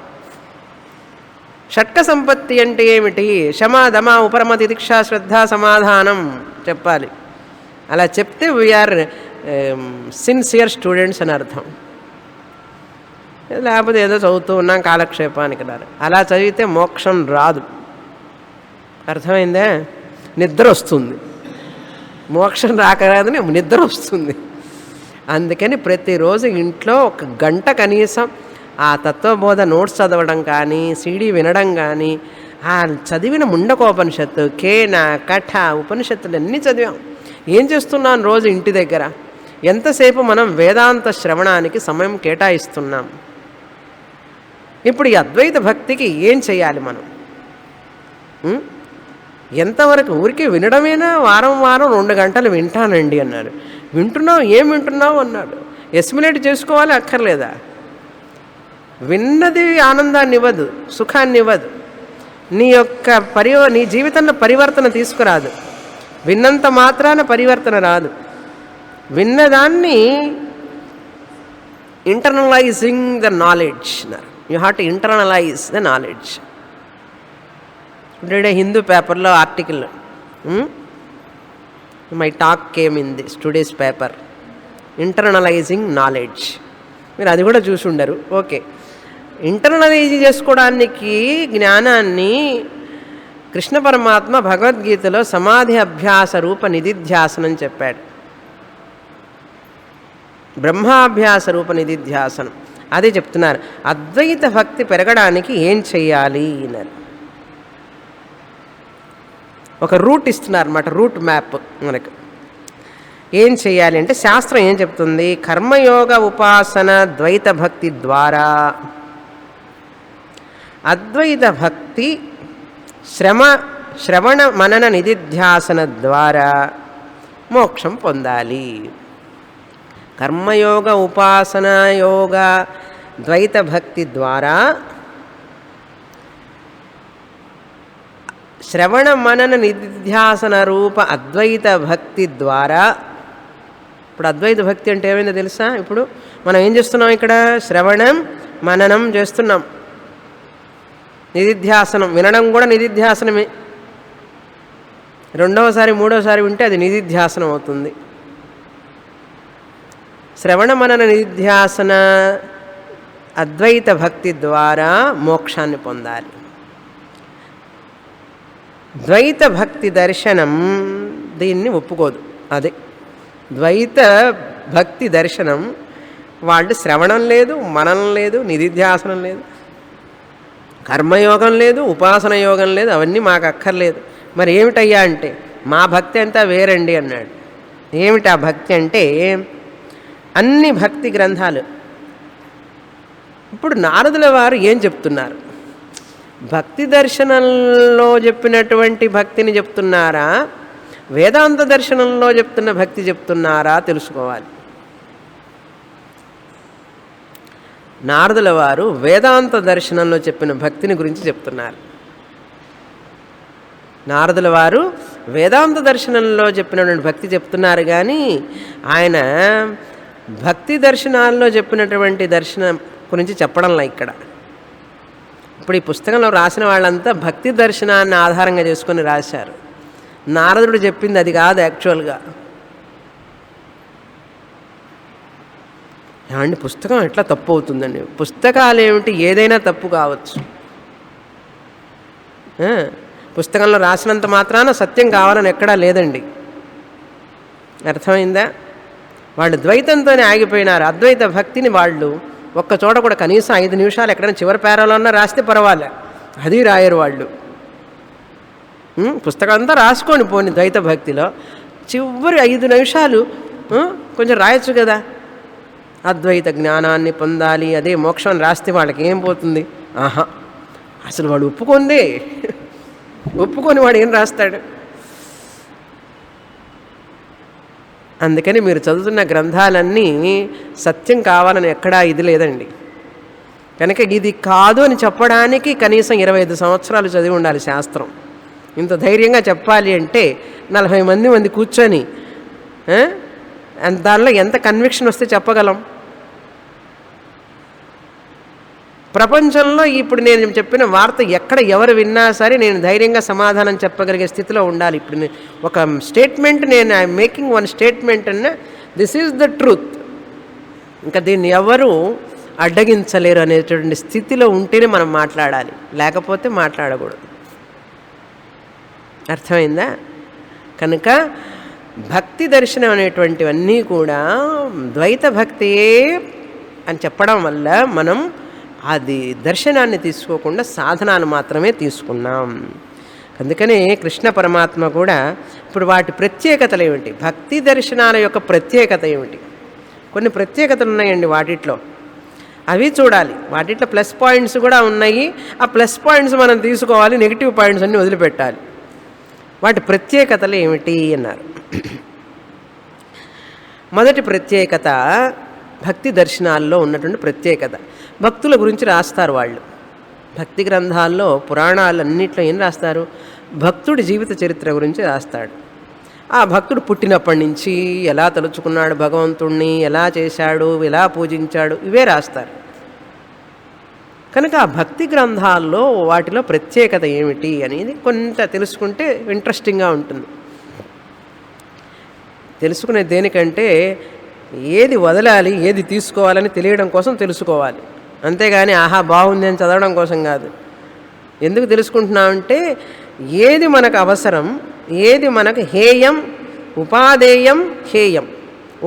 షట్క సంపత్తి అంటే ఏమిటి? శమ, దమ, ఉపరమ, తితిక్ష, శ్రద్ధ, సమాధానం చెప్పాలి. అలా చెప్తే వీఆర్ సిన్సియర్ స్టూడెంట్స్ అని అర్థం. లేకపోతే ఏదో చదువుతూ ఉన్నాం కాలక్షేపానికి రారు. అలా చదివితే మోక్షం రాదు. అర్థమైందే? నిద్ర వస్తుంది. మోక్షం రాకరాదని నిద్ర వస్తుంది. అందుకని ప్రతిరోజు ఇంట్లో 1 గంట కనీసం ఆ తత్వబోధ నోట్స్ చదవడం కానీ, సీడీ వినడం కానీ, ఆ చదివిన ముండకోపనిషత్తు, కేన, కఠ ఉపనిషత్తులు అన్నీ చదివాం. ఏం చేస్తున్నాను రోజు ఇంటి దగ్గర? ఎంతసేపు మనం వేదాంత శ్రవణానికి సమయం కేటాయిస్తున్నాం? ఇప్పుడు ఈ అద్వైత భక్తికి ఏం చేయాలి మనం? ఎంతవరకు? ఊరికి వినడమేనా? వారం 2 గంటలు వింటానండి అన్నాడు. వింటున్నావు? ఏం వింటున్నావు అన్నాడు. ఎస్టిమేట్ చేసుకోవాలి అక్కర్లేదా? విన్నది ఆనందాన్ని ఇవ్వదు, సుఖాన్ని ఇవ్వదు. నీ జీవితంలో పరివర్తన తీసుకురాదు. విన్నంత మాత్రాన పరివర్తన రాదు. విన్నదాన్ని internalising the knowledge. You have to internalise the knowledge. Today Hindu పేపర్లో article, my talk came in this today's paper, internalising knowledge. మీరు అది కూడా చూసి ఉండరు. ఓకే, ఇంటర్నలైజ్ చేసుకోవడానికి జ్ఞానాన్ని కృష్ణ పరమాత్మ భగవద్గీతలో సమాధి అభ్యాస రూప నిధిధ్యాసనం చెప్పాడు. బ్రహ్మాభ్యాస రూప నిధిధ్యాసనం అదే చెప్తున్నారు. అద్వైత భక్తి పెరగడానికి ఏం చెయ్యాలి అన్నారు. ఒక రూట్ ఇస్తున్నారు అన్నమాట, రూట్ మ్యాప్ మనకు. ఏం చెయ్యాలి అంటే శాస్త్రం ఏం చెప్తుంది? కర్మయోగ ఉపాసన ద్వైత భక్తి ద్వారా, అద్వైత భక్తి శ్రవణ మనన నిధిధ్యాసన ద్వారా మోక్షం పొందాలి. కర్మయోగ ఉపాసన యోగ ద్వైత భక్తి ద్వారా శ్రవణ మనన నిధిధ్యాసన రూప అద్వైత భక్తి ద్వారా. ఇప్పుడు అద్వైత భక్తి అంటే ఏమైందో తెలుసా? ఇప్పుడు మనం ఏం చేస్తున్నాం? ఇక్కడ శ్రవణం మననం చేస్తున్నాం, నిధిధ్యాసనం వినడం కూడా నిధిధ్యాసనమే. రెండవసారి మూడవసారి వింటే అది నిధిధ్యాసనం అవుతుంది. శ్రవణ మనన నిధిధ్యాసన అద్వైత భక్తి ద్వారా మోక్షాన్ని పొందాలి. ద్వైత భక్తి దర్శనం దీన్ని ఒప్పుకోదు. అదే ద్వైత భక్తి దర్శనం. వాళ్ళు శ్రవణం లేదు, మననం లేదు, నిధిధ్యాసనం లేదు, కర్మయోగం లేదు, ఉపాసన యోగం లేదు, అవన్నీ మాకు అక్కర్లేదు. మరి ఏమిటయ్యా అంటే మా భక్తి అంతా వేరండి అన్నాడు. ఏమిటి ఆ భక్తి అంటే అన్ని భక్తి గ్రంథాలు. ఇప్పుడు నారదుల వారు ఏం చెప్తున్నారు? భక్తి దర్శనంలో చెప్పినటువంటి భక్తిని చెప్తున్నారా, వేదాంత దర్శనంలో చెప్తున్న భక్తి చెప్తున్నారా తెలుసుకోవాలి. నారదుల వారు వేదాంత దర్శనంలో చెప్పిన భక్తిని గురించి చెప్తున్నారు. నారదుల వారు వేదాంత దర్శనంలో చెప్పినటువంటి భక్తి చెప్తున్నారు, కానీ ఆయన భక్తి దర్శనాల్లో చెప్పినటువంటి దర్శనం గురించి చెప్పడంలా ఇక్కడ. ఇప్పుడు ఈ పుస్తకంలో రాసిన వాళ్ళంతా భక్తి దర్శనాన్ని ఆధారంగా చేసుకొని రాశారు. నారదుడు చెప్పింది అది కాదు యాక్చువల్గా. ఏమండి పుస్తకం ఎట్లా తప్పు అవుతుందండి? పుస్తకాలు ఏమిటి, ఏదైనా తప్పు కావచ్చు. పుస్తకంలో రాసినంత మాత్రాన సత్యం కావాలని ఎక్కడా లేదండి. అర్థమైందా? వాళ్ళు ద్వైతంతోనే ఆగిపోయినారు. అద్వైత భక్తిని వాళ్ళు ఒక్క చోట కూడా కనీసం 5 నిమిషాలు ఎక్కడైనా చివరి పేరాలో అన్నా రాస్తే పర్వాలే, అది రాయరు వాళ్ళు. పుస్తకం అంతా రాసుకోండి పోని ద్వైత భక్తిలో చివరి 5 నిమిషాలు కొంచెం రాయొచ్చు కదా. అద్వైత జ్ఞానాన్ని పొందాలి, అదే మోక్షం రాస్తే వాళ్ళకి ఏం పోతుంది? ఆహా, అసలు వాడు ఒప్పుకొని వాడు ఏం రాస్తాడు? అందుకని మీరు చదువుతున్న గ్రంథాలన్నీ సత్యం కావాలని ఎక్కడా ఇది లేదండి. కనుక ఇది కాదు అని చెప్పడానికి కనీసం 25 సంవత్సరాలు చదివి ఉండాలి శాస్త్రం. ఇంత ధైర్యంగా చెప్పాలి అంటే 40 మంది కూర్చొని దానిలో ఎంత కన్విక్షన్ వస్తే చెప్పగలం? ప్రపంచంలో ఇప్పుడు నేను చెప్పిన వార్త ఎక్కడ ఎవరు విన్నా సరే నేను ధైర్యంగా సమాధానం చెప్పగలిగే స్థితిలో ఉండాలి. ఇప్పుడు ఒక స్టేట్మెంట్ నేను ఐఎమ్ మేకింగ్ వన్ స్టేట్మెంట్ అన్న దిస్ ఈజ్ ద ట్రూత్, ఇంకా దీన్ని ఎవరు అడ్డగించలేరు అనేటువంటి స్థితిలో ఉంటేనే మనం మాట్లాడాలి, లేకపోతే మాట్లాడకూడదు. అర్థమైందా? కనుక భక్తి దర్శనం అనేటువంటివన్నీ కూడా ద్వైత భక్తియే అని చెప్పడం వల్ల మనం అది దర్శనాన్ని తీసుకోకుండా సాధనాలు మాత్రమే తీసుకున్నాం. అందుకనే కృష్ణ పరమాత్మ కూడా ఇప్పుడు వాటి ప్రత్యేకతలు ఏమిటి, భక్తి దర్శనాల యొక్క ప్రత్యేకత ఏమిటి, కొన్ని ప్రత్యేకతలు ఉన్నాయండి వాటిట్లో, అవి చూడాలి. వాటిట్లో ప్లస్ పాయింట్స్ కూడా ఉన్నాయి. ఆ ప్లస్ పాయింట్స్ మనం తీసుకోవాలి, నెగిటివ్ పాయింట్స్ అన్నీ వదిలిపెట్టాలి. వాటి ప్రత్యేకతలు ఏమిటి అన్నారు. మొదటి ప్రత్యేకత భక్తి దర్శనాల్లో ఉన్నటువంటి ప్రత్యేకత. భక్తుల గురించి రాస్తారు వాళ్ళు. భక్తి గ్రంథాల్లో పురాణాలన్నింటిలో ఏం రాస్తారు? భక్తుడి జీవిత చరిత్ర గురించి రాస్తాడు. ఆ భక్తుడు పుట్టినప్పటి నుంచి ఎలా తలుచుకున్నాడు భగవంతుణ్ణి, ఎలా చేశాడు, ఎలా పూజించాడు, ఇవే రాస్తారు. కనుక ఆ భక్తి గ్రంథాల్లో వాటిలో ప్రత్యేకత ఏమిటి అనేది కొంత తెలుసుకుంటే ఇంట్రెస్టింగ్గా ఉంటుంది. తెలుసుకునే దేనికంటే ఏది వదలాలి, ఏది తీసుకోవాలని తెలియడం కోసం తెలుసుకోవాలి. అంతేగాని ఆహా బాగుంది అని చదవడం కోసం కాదు. ఎందుకు తెలుసుకుంటున్నామంటే ఏది మనకు అవసరం, ఏది మనకు హేయం, ఉపాదేయం, హేయం.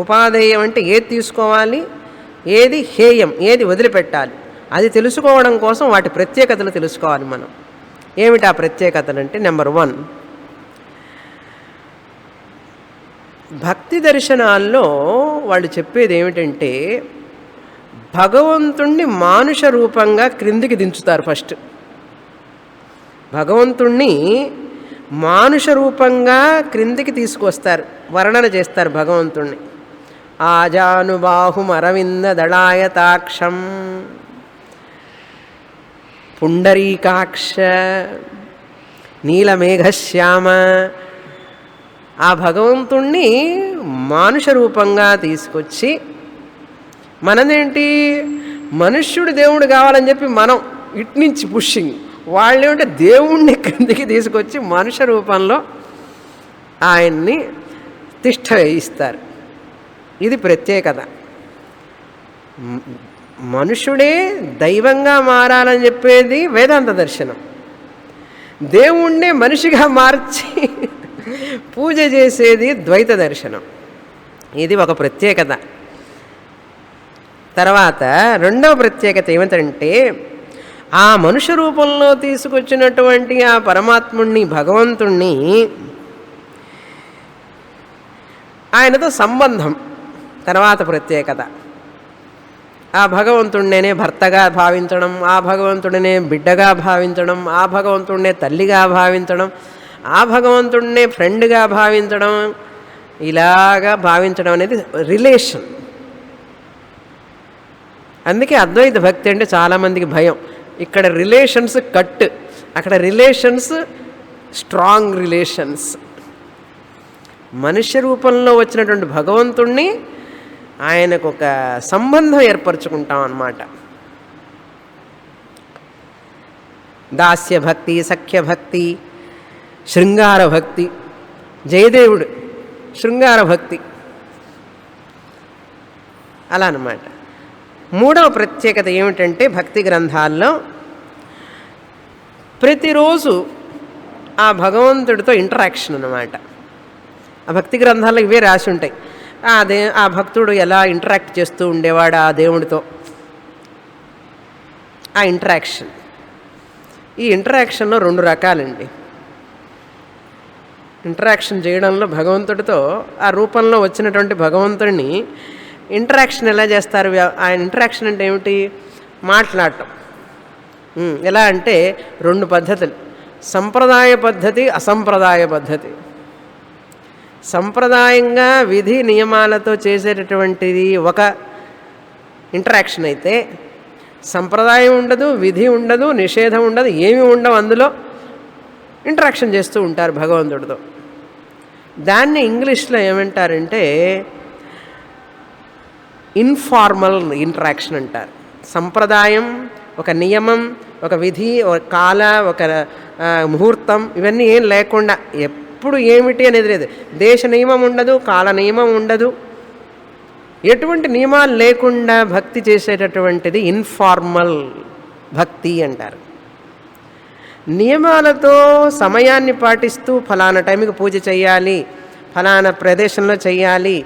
ఉపాదేయం అంటే ఏది తీసుకోవాలి, ఏది హేయం, ఏది వదిలిపెట్టాలి, అది తెలుసుకోవడం కోసం వాటి ప్రత్యేకతలు తెలుసుకోవాలి మనం. ఏమిటి ఆ ప్రత్యేకతలు అంటే, నెంబర్ 1, భక్తి దర్శనాల్లో వాళ్ళు చెప్పేది ఏమిటంటే భగవంతుణ్ణి మానుష రూపంగా క్రిందికి దించుతారు. ఫస్ట్ భగవంతుణ్ణి మానుష రూపంగా క్రిందికి తీసుకొస్తారు, వర్ణన చేస్తారు భగవంతుణ్ణి. ఆజానుబాహుమరవిందదళాయతాక్షం పుండరీకాక్ష నీలమేఘశ్యామ. ఆ భగవంతుణ్ణి మానుష రూపంగా తీసుకొచ్చి, మనదేంటి మనుష్యుడు దేవుడు కావాలని చెప్పి మనం ఇట్నుంచి పుషింగ్, వాళ్ళేమంటే దేవుణ్ణి కిందికి తీసుకొచ్చి మనుష్య రూపంలో ఆయన్ని తిష్ట వేయిస్తారు. ఇది ప్రత్యేకత. మనుషుడే దైవంగా మారాలని చెప్పేది వేదాంత దర్శనం. దేవుణ్ణే మనిషిగా మార్చి పూజ చేసేది ద్వైత దర్శనం. ఇది ఒక ప్రత్యేకత. తర్వాత రెండవ ప్రత్యేకత ఏమిటంటే, ఆ మనుష్య రూపంలో తీసుకొచ్చినటువంటి ఆ పరమాత్ముణ్ణి, భగవంతుణ్ణి, ఆయనతో సంబంధం. తర్వాత ప్రత్యేకత, ఆ భగవంతుడినే భర్తగా భావించడం, ఆ భగవంతుడినే బిడ్డగా భావించడం, ఆ భగవంతుడినే తల్లిగా భావించడం, ఆ భగవంతుడినే ఫ్రెండ్గా భావించడం, ఇలాగా భావించడం అనేది రిలేషన్. అందుకే అద్వైత భక్తి అంటే చాలామందికి భయం. ఇక్కడ రిలేషన్స్ కట్, అక్కడ రిలేషన్స్ స్ట్రాంగ్ రిలేషన్స్. మనుష్య రూపంలో వచ్చినటువంటి భగవంతుణ్ణి ఆయనకు ఒక సంబంధం ఏర్పరచుకుంటాం అన్నమాట. దాస్య భక్తి, సఖ్య భక్తి, శృంగార భక్తి. జయదేవుడు శృంగార భక్తి అలా అన్నమాట. మూడవ ప్రత్యేకత ఏమిటంటే, భక్తి గ్రంథాల్లో ప్రతిరోజు ఆ భగవంతుడితో ఇంటరాక్షన్ అన్నమాట. ఆ భక్తి గ్రంథాల్లో ఇవే రాసి ఉంటాయి. ఆ భక్తుడు ఎలా ఇంటరాక్ట్ చేస్తూ ఉండేవాడు ఆ దేవుడితో, ఆ ఇంటరాక్షన్. ఈ ఇంటరాక్షన్లో రెండు రకాలండి. ఇంటరాక్షన్ చేయడంలో భగవంతుడితో, ఆ రూపంలో వచ్చినటువంటి భగవంతుడిని ఇంటరాక్షన్ ఎలా చేస్తారు? ఆయన ఇంటరాక్షన్ అంటే ఏమిటి? మాట్లాడటం. ఎలా అంటే రెండు పద్ధతులు, సంప్రదాయ పద్ధతి, అసంప్రదాయ పద్ధతి. సంప్రదాయంగా విధి నియమాలతో చేసేటటువంటిది ఒక ఇంటరాక్షన్ అయితే, సంప్రదాయం ఉండదు, విధి ఉండదు, నిషేధం ఉండదు, ఏమి ఉండవు, అందులో ఇంటరాక్షన్ చేస్తూ ఉంటారు భగవంతుడితో. దాన్ని ఇంగ్లీష్లో ఏమంటారంటే ఇన్ఫార్మల్ ఇంటరాక్షన్ అంటారు. సంప్రదాయం, ఒక నియమం, ఒక విధి, ఒక కాల, ఒక ముహూర్తం, ఇవన్నీ ఏం లేకుండా, ఎప్పుడు ఏమిటి అనేది లేదు. దేశ నియమం ఉండదు, కాల నియమం ఉండదు, ఎటువంటి నియమాలు లేకుండా భక్తి చేసేటటువంటిది ఇన్ఫార్మల్ భక్తి అంటారు. నియమాలతో సమయాన్ని పాటిస్తూ ఫలానా టైంకి పూజ చేయాలి, ఫలానా ప్రదేశంలో చేయాలి,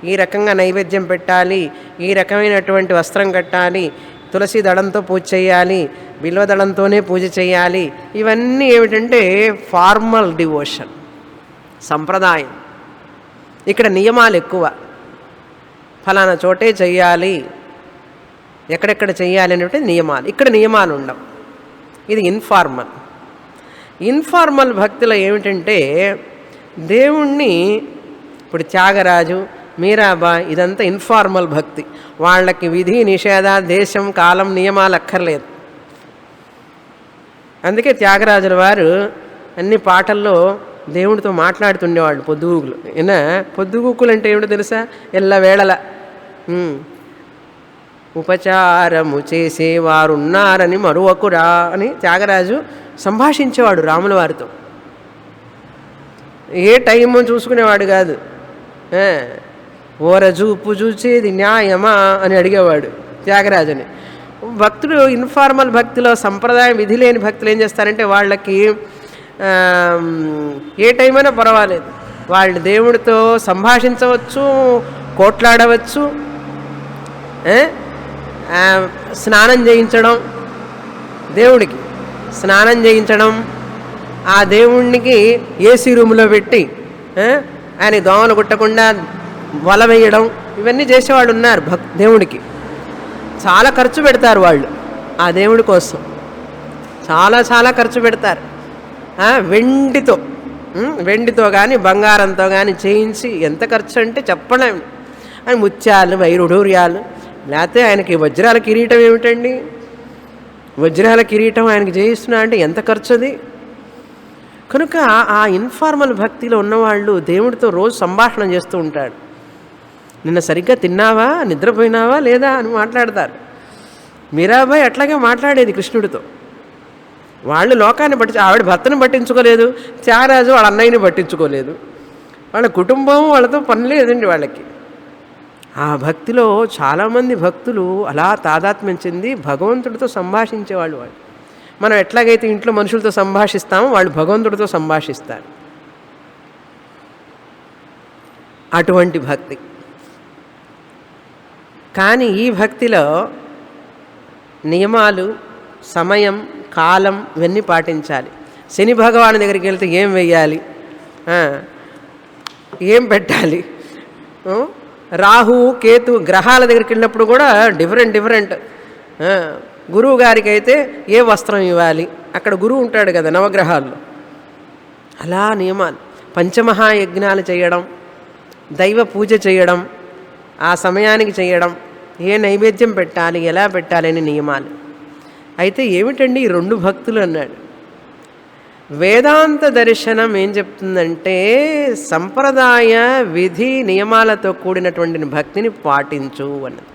ఈ రకంగా నైవేద్యం పెట్టాలి, ఈ రకమైనటువంటి వస్త్రం కట్టాలి, తులసి దళంతో పూజ చేయాలి, బిల్వ దళంతోనే పూజ చేయాలి. ఇవన్నీ ఏమిటంటే ఫార్మల్ డివోషన్, సంప్రదాయం. ఇక్కడ నియమాలు ఎక్కువ. ఫలానా చోటే చెయ్యాలి, ఎక్కడెక్కడ చెయ్యాలి అనేటువంటి నియమాలు. ఇక్కడ నియమాలు ఉండవు. ఇది ఇన్ఫార్మల్. ఇన్ఫార్మల్ భక్తిలో ఏమిటంటే దేవుణ్ణి, ఇప్పుడు త్యాగరాజు, మీరాబా, ఇదంతా ఇన్ఫార్మల్ భక్తి. వాళ్ళకి విధి నిషేధ, దేశం, కాలం, నియమాలు అక్కర్లేదు. అందుకే త్యాగరాజుల వారు అన్ని పాటల్లో దేవుడితో మాట్లాడుతుండేవాళ్ళు. పొద్దుగూకులు ఏనా, పొద్దుగూకులు అంటే ఏమిటో తెలుసా? ఎల్లవేళల ఉపచారము చేసేవారున్నారని మరువకురా అని త్యాగరాజు సంభాషించేవాడు రాముల వారితో. ఏ టైము చూసుకునేవాడు కాదు. ఓరజూపు చూచేది న్యాయమా అని అడిగేవాడు త్యాగరాజుని. భక్తులు ఇన్ఫార్మల్ భక్తిలో, సంప్రదాయం విధి లేని భక్తులు ఏం చేస్తారంటే, వాళ్ళకి ఏ టైం అయినా పర్వాలేదు, వాళ్ళు దేవుడితో సంభాషించవచ్చు, కోట్లాడవచ్చు, స్నానం చేయించడం, దేవుడికి స్నానం చేయించడం, ఆ దేవుడికి ఏసీ రూమ్లో పెట్టి ఆయన దోమలు కుట్టకుండా వల వేయడం, ఇవన్నీ చేసేవాళ్ళు ఉన్నారు. దేవుడికి చాలా ఖర్చు పెడతారు వాళ్ళు ఆ దేవుడి కోసం, చాలా ఖర్చు పెడతారు. వెండితో కానీ బంగారంతో కానీ చేయించి ఎంత ఖర్చు అంటే చెప్పలేం. అని ముత్యాలు వైడూర్యాలు, లేకపోతే ఆయనకి వజ్రాల కిరీటం ఏమిటండి? వజ్రాల కిరీటం ఆయనకి చేయిస్తున్నా అంటే ఎంత ఖర్చు అది? కనుక ఆ ఇన్ఫార్మల్ భక్తిలో ఉన్నవాళ్ళు దేవుడితో రోజు సంభాషణ చేస్తూ ఉంటాడు. నిన్న సరిగ్గా తిన్నావా, నిద్రపోయినావా లేదా అని మాట్లాడతారు. మీరాబాయి అట్లాగే మాట్లాడేది కృష్ణుడితో. వాళ్ళు లోకాన్ని ఆవిడ భర్తను పట్టించుకోలేదు, త్యాగరాజు వాళ్ళ అన్నయ్యని పట్టించుకోలేదు, వాళ్ళ కుటుంబం వాళ్ళతో పని లేదండి వాళ్ళకి. ఆ భక్తిలో చాలామంది భక్తులు అలా తాదాత్మ్యం చెంది భగవంతుడితో సంభాషించేవాళ్ళు. వాళ్ళు మనం ఎట్లాగైతే ఇంట్లో మనుషులతో సంభాషిస్తామో వాళ్ళు భగవంతుడితో సంభాషిస్తారు. అటువంటి భక్తి. కానీ ఈ భక్తిలో నియమాలు, సమయం, కాలం ఇవన్నీ పాటించాలి. శని భగవాను దగ్గరికి వెళ్తే ఏం వెయ్యాలి, ఏం పెట్టాలి, రాహు కేతు గ్రహాల దగ్గరికి వెళ్ళినప్పుడు కూడా డిఫరెంట్. గురువు గారికి అయితే ఏ వస్త్రం ఇవ్వాలి, అక్కడ గురువు ఉంటాడు కదా నవగ్రహాల్లో. అలా నియమాలు. పంచమహాయజ్ఞాలు చేయడం, దైవ పూజ చేయడం, ఆ సమయానికి చేయడం, ఏ నైవేద్యం పెట్టాలి, ఎలా పెట్టాలి అని నియమాలు. అయితే ఏమిటండి ఈ రెండు భక్తులు అన్నాడు. వేదాంత దర్శనం ఏం చెప్తుందంటే సంప్రదాయ విధి నియమాలతో కూడినటువంటి భక్తిని పాటించు అన్నది.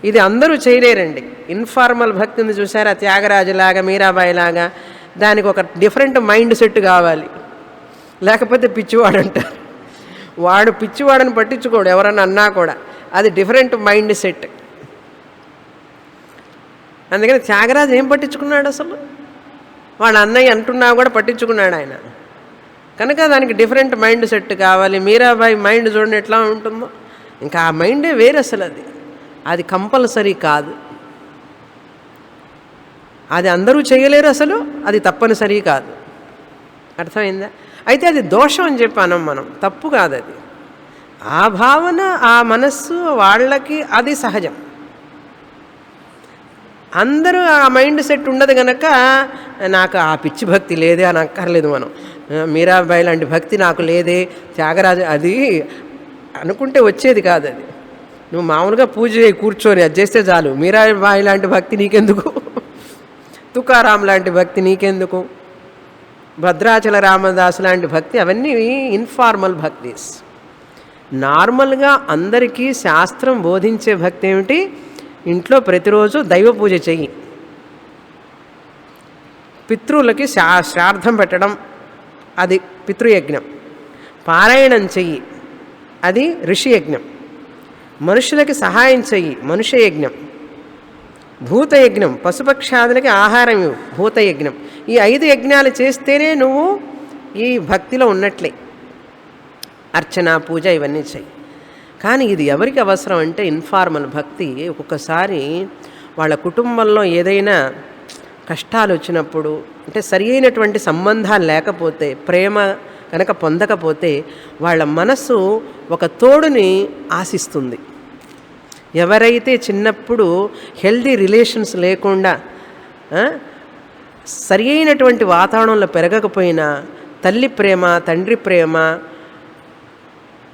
ఇది అందరూ చేయలేరండి. ఇన్ఫార్మల్ భక్తిని చూసారా, త్యాగరాజులాగా, మీరాబాయిలాగా, దానికి ఒక డిఫరెంట్ మైండ్ సెట్ కావాలి, లేకపోతే పిచ్చివాడంటారు. వాడు పిచ్చివాడని పట్టించుకోడు ఎవరన్నా అన్నా కూడా, అది డిఫరెంట్ మైండ్ సెట్. అందుకని త్యాగరాజు ఏం పట్టించుకున్నాడు అసలు? వాళ్ళ అన్నయ్య అంటున్నా కూడా పట్టించుకున్నాడు ఆయన. కనుక దానికి డిఫరెంట్ మైండ్ సెట్ కావాలి. మీరాబాయి మైండ్ చూడండి ఎట్లా ఉంటుందో, ఇంకా ఆ మైండే వేరు అసలు. అది కంపల్సరీ కాదు, అది అందరూ చేయలేరు అసలు, అది తప్పనిసరి కాదు. అర్థమైందా? అయితే అది దోషం అని చెప్పాను మనం, తప్పు కాదు అది. ఆ భావన, ఆ మనస్సు వాళ్ళకి అది సహజం. అందరూ ఆ మైండ్ సెట్ ఉండదు కనుక నాకు ఆ పిచ్చి భక్తి లేదే అని అక్కర్లేదు మనం. మీరాబాయి లాంటి భక్తి నాకు లేదే, త్యాగరాజు అది అనుకుంటే వచ్చేది కాదు. అది నువ్వు మామూలుగా పూజ కూర్చొని అది చేస్తే చాలు. మీరాబాయి లాంటి భక్తి నీకెందుకు, తుకారాం లాంటి భక్తి నీకెందుకు, భద్రాచల రామదాసు లాంటి భక్తి, అవన్నీ ఇన్ఫార్మల్ భక్తిస్. నార్మల్గా అందరికీ శాస్త్రం బోధించే భక్తి ఏమిటి? ఇంట్లో ప్రతిరోజు దైవ పూజ చెయ్యి, పితృలకి శ్రాద్ధం పెట్టడం, అది పితృయజ్ఞం. పారాయణం చెయ్యి, అది ఋషి యజ్ఞం. మనుషులకి సహాయం చెయ్యి, మనుష్య యజ్ఞం. భూతయజ్ఞం, పశుపక్షాదులకి ఆహారం ఇవ్వు, భూతయజ్ఞం. ఈ 5 యజ్ఞాలు చేస్తేనే నువ్వు ఈ భక్తిలో ఉన్నట్లే. అర్చన, పూజ ఇవన్నీ చెయ్యి. కానీ ఇది ఎవరికి అవసరం అంటే ఇన్ఫార్మల్ భక్తి. ఒక్కొక్కసారి వాళ్ళ కుటుంబంలో ఏదైనా కష్టాలు వచ్చినప్పుడు, అంటే సరి అయినటువంటి సంబంధాలు లేకపోతే, ప్రేమ కనుక పొందకపోతే వాళ్ళ మనసు ఒక తోడుని ఆశిస్తుంది. ఎవరైతే చిన్నప్పుడు హెల్దీ రిలేషన్స్ లేకుండా సరి అయినటువంటి వాతావరణంలో పెరగకపోయినా తల్లి ప్రేమ, తండ్రి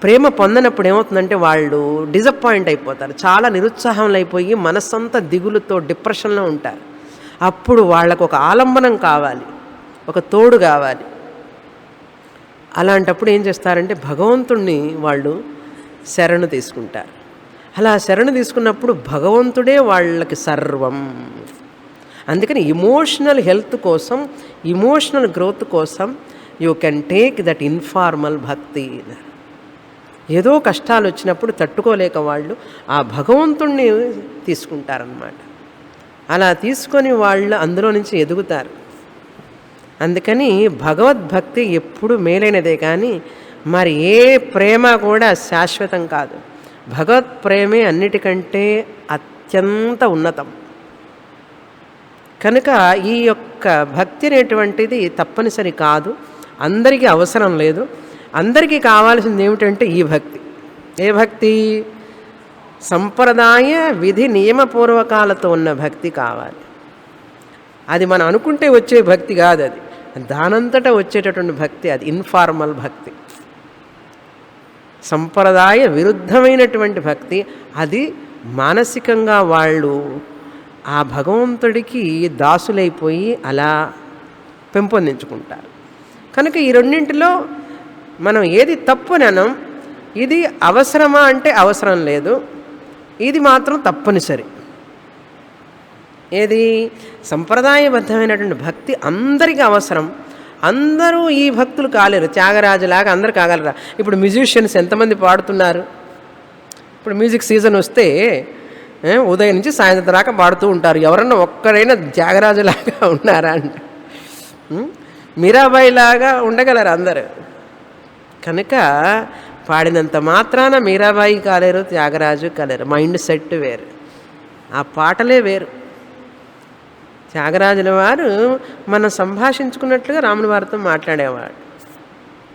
ప్రేమ పొందనప్పుడు ఏమవుతుందంటే వాళ్ళు డిసప్పాయింట్ అయిపోతారు, చాలా నిరుత్సాహంలో అయిపోయి మనస్సంతా దిగులుతో డిప్రెషన్లో ఉంటారు. అప్పుడు వాళ్ళకు ఒక ఆలంబనం కావాలి, ఒక తోడు కావాలి. అలాంటప్పుడు ఏం చేస్తారంటే భగవంతుణ్ణి వాళ్ళు శరణు తీసుకుంటారు. అలా శరణు తీసుకున్నప్పుడు భగవంతుడే వాళ్ళకి సర్వం. అందుకని ఇమోషనల్ హెల్త్ కోసం, ఇమోషనల్ గ్రోత్ కోసం you can take that informal భక్తి. ఏదో కష్టాలు వచ్చినప్పుడు తట్టుకోలేక వాళ్ళు ఆ భగవంతుణ్ణి తీసుకుంటారన్నమాట. అలా తీసుకొని వాళ్ళు అందులో నుంచి ఎదుగుతారు. అందుకని భగవద్భక్తి ఎప్పుడు మేలైనదే, కానీ మరి ఏ ప్రేమ కూడా శాశ్వతం కాదు. భగవత్ ప్రేమే అన్నిటికంటే అత్యంత ఉన్నతం. కనుక ఈ యొక్క భక్తి అనేటువంటిది తప్పనిసరి కాదు, అందరికీ అవసరం లేదు. అందరికీ కావాల్సింది ఏమిటంటే ఈ భక్తి. ఏ భక్తి? సంప్రదాయ విధి నియమపూర్వకాలతో ఉన్న భక్తి కావాలి. అది మనం అనుకుంటే వచ్చే భక్తి కాదు, అది దానంతటా వచ్చేటటువంటి భక్తి, అది ఇన్ఫార్మల్ భక్తి. సంప్రదాయ విరుద్ధమైనటువంటి భక్తి. అది మానసికంగా వాళ్ళు ఆ భగవంతుడికి దాసులైపోయి అలా పెంపొందించుకుంటారు. కనుక ఈ రెండింటిలో మనం ఏది తప్పుననం, ఇది అవసరమా అంటే అవసరం లేదు, ఇది మాత్రం తప్పనిసరి. ఏది సంప్రదాయబద్ధమైనటువంటి భక్తి అందరికీ అవసరం. అందరూ ఈ భక్తులు కాలేరు, త్యాగరాజులాగా అందరూ కాగలరా? ఇప్పుడు మ్యూజిషియన్స్ ఎంతమంది పాడుతున్నారు? ఇప్పుడు మ్యూజిక్ సీజన్ వస్తే ఉదయం నుంచి సాయంత్రం దాకా పాడుతూ ఉంటారు. ఎవరన్నా ఒక్కరైనా త్యాగరాజులాగా ఉన్నారా అంటే మీరాబాయి లాగా ఉండగలరు అందరు. కనుక పాడినంత మాత్రాన మీరాబాయి కాలేరు, త్యాగరాజు కాలేరు. మైండ్ సెట్ వేరు, ఆ పాటలే వేరు. త్యాగరాజుల వారు మనం సంభాషించుకున్నట్లుగా రాముని వారితో మాట్లాడేవాడు.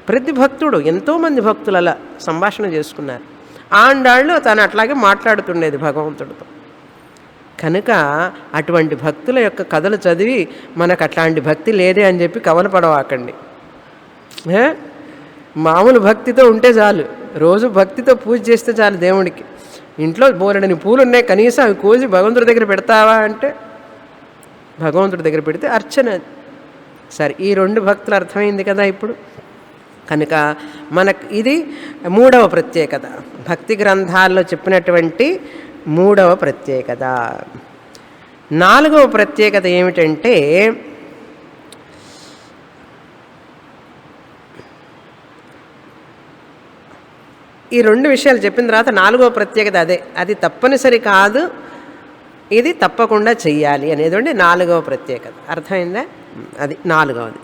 ప్రతి భక్తుడు, ఎంతోమంది భక్తులు అలా సంభాషణ చేసుకున్నారు. ఆండాళ్ళు తను అట్లాగే మాట్లాడుతుండేది భగవంతుడితో. కనుక అటువంటి భక్తుల యొక్క కథలు చదివి మనకు అట్లాంటి భక్తి లేదే అని చెప్పి కవలు పడవాకండి. మామూలు భక్తితో ఉంటే చాలు, రోజు భక్తితో పూజ చేస్తే చాలు దేవుడికి. ఇంట్లో బోలెడని పూలు ఉన్నాయి, కనీసం అవి కోసి భగవంతుడి దగ్గర పెడతావా అంటే భగవంతుడి దగ్గర పెడితే అర్చన. సరే, ఈ రెండు భక్తులు అర్థమైంది కదా ఇప్పుడు. కనుక మనకు ఇది మూడవ ప్రత్యేకత, భక్తి గ్రంథాల్లో చెప్పినటువంటి మూడవ ప్రత్యేకత. నాలుగవ ప్రత్యేకత ఏమిటంటే ఈ రెండు విషయాలు చెప్పిన తర్వాత నాలుగవ ప్రత్యేకత అదే, అది తప్పనిసరి కాదు, ఇది తప్పకుండా చెయ్యాలి అనేదండి నాలుగవ ప్రత్యేకత. అర్థమైందా? అది నాలుగవది.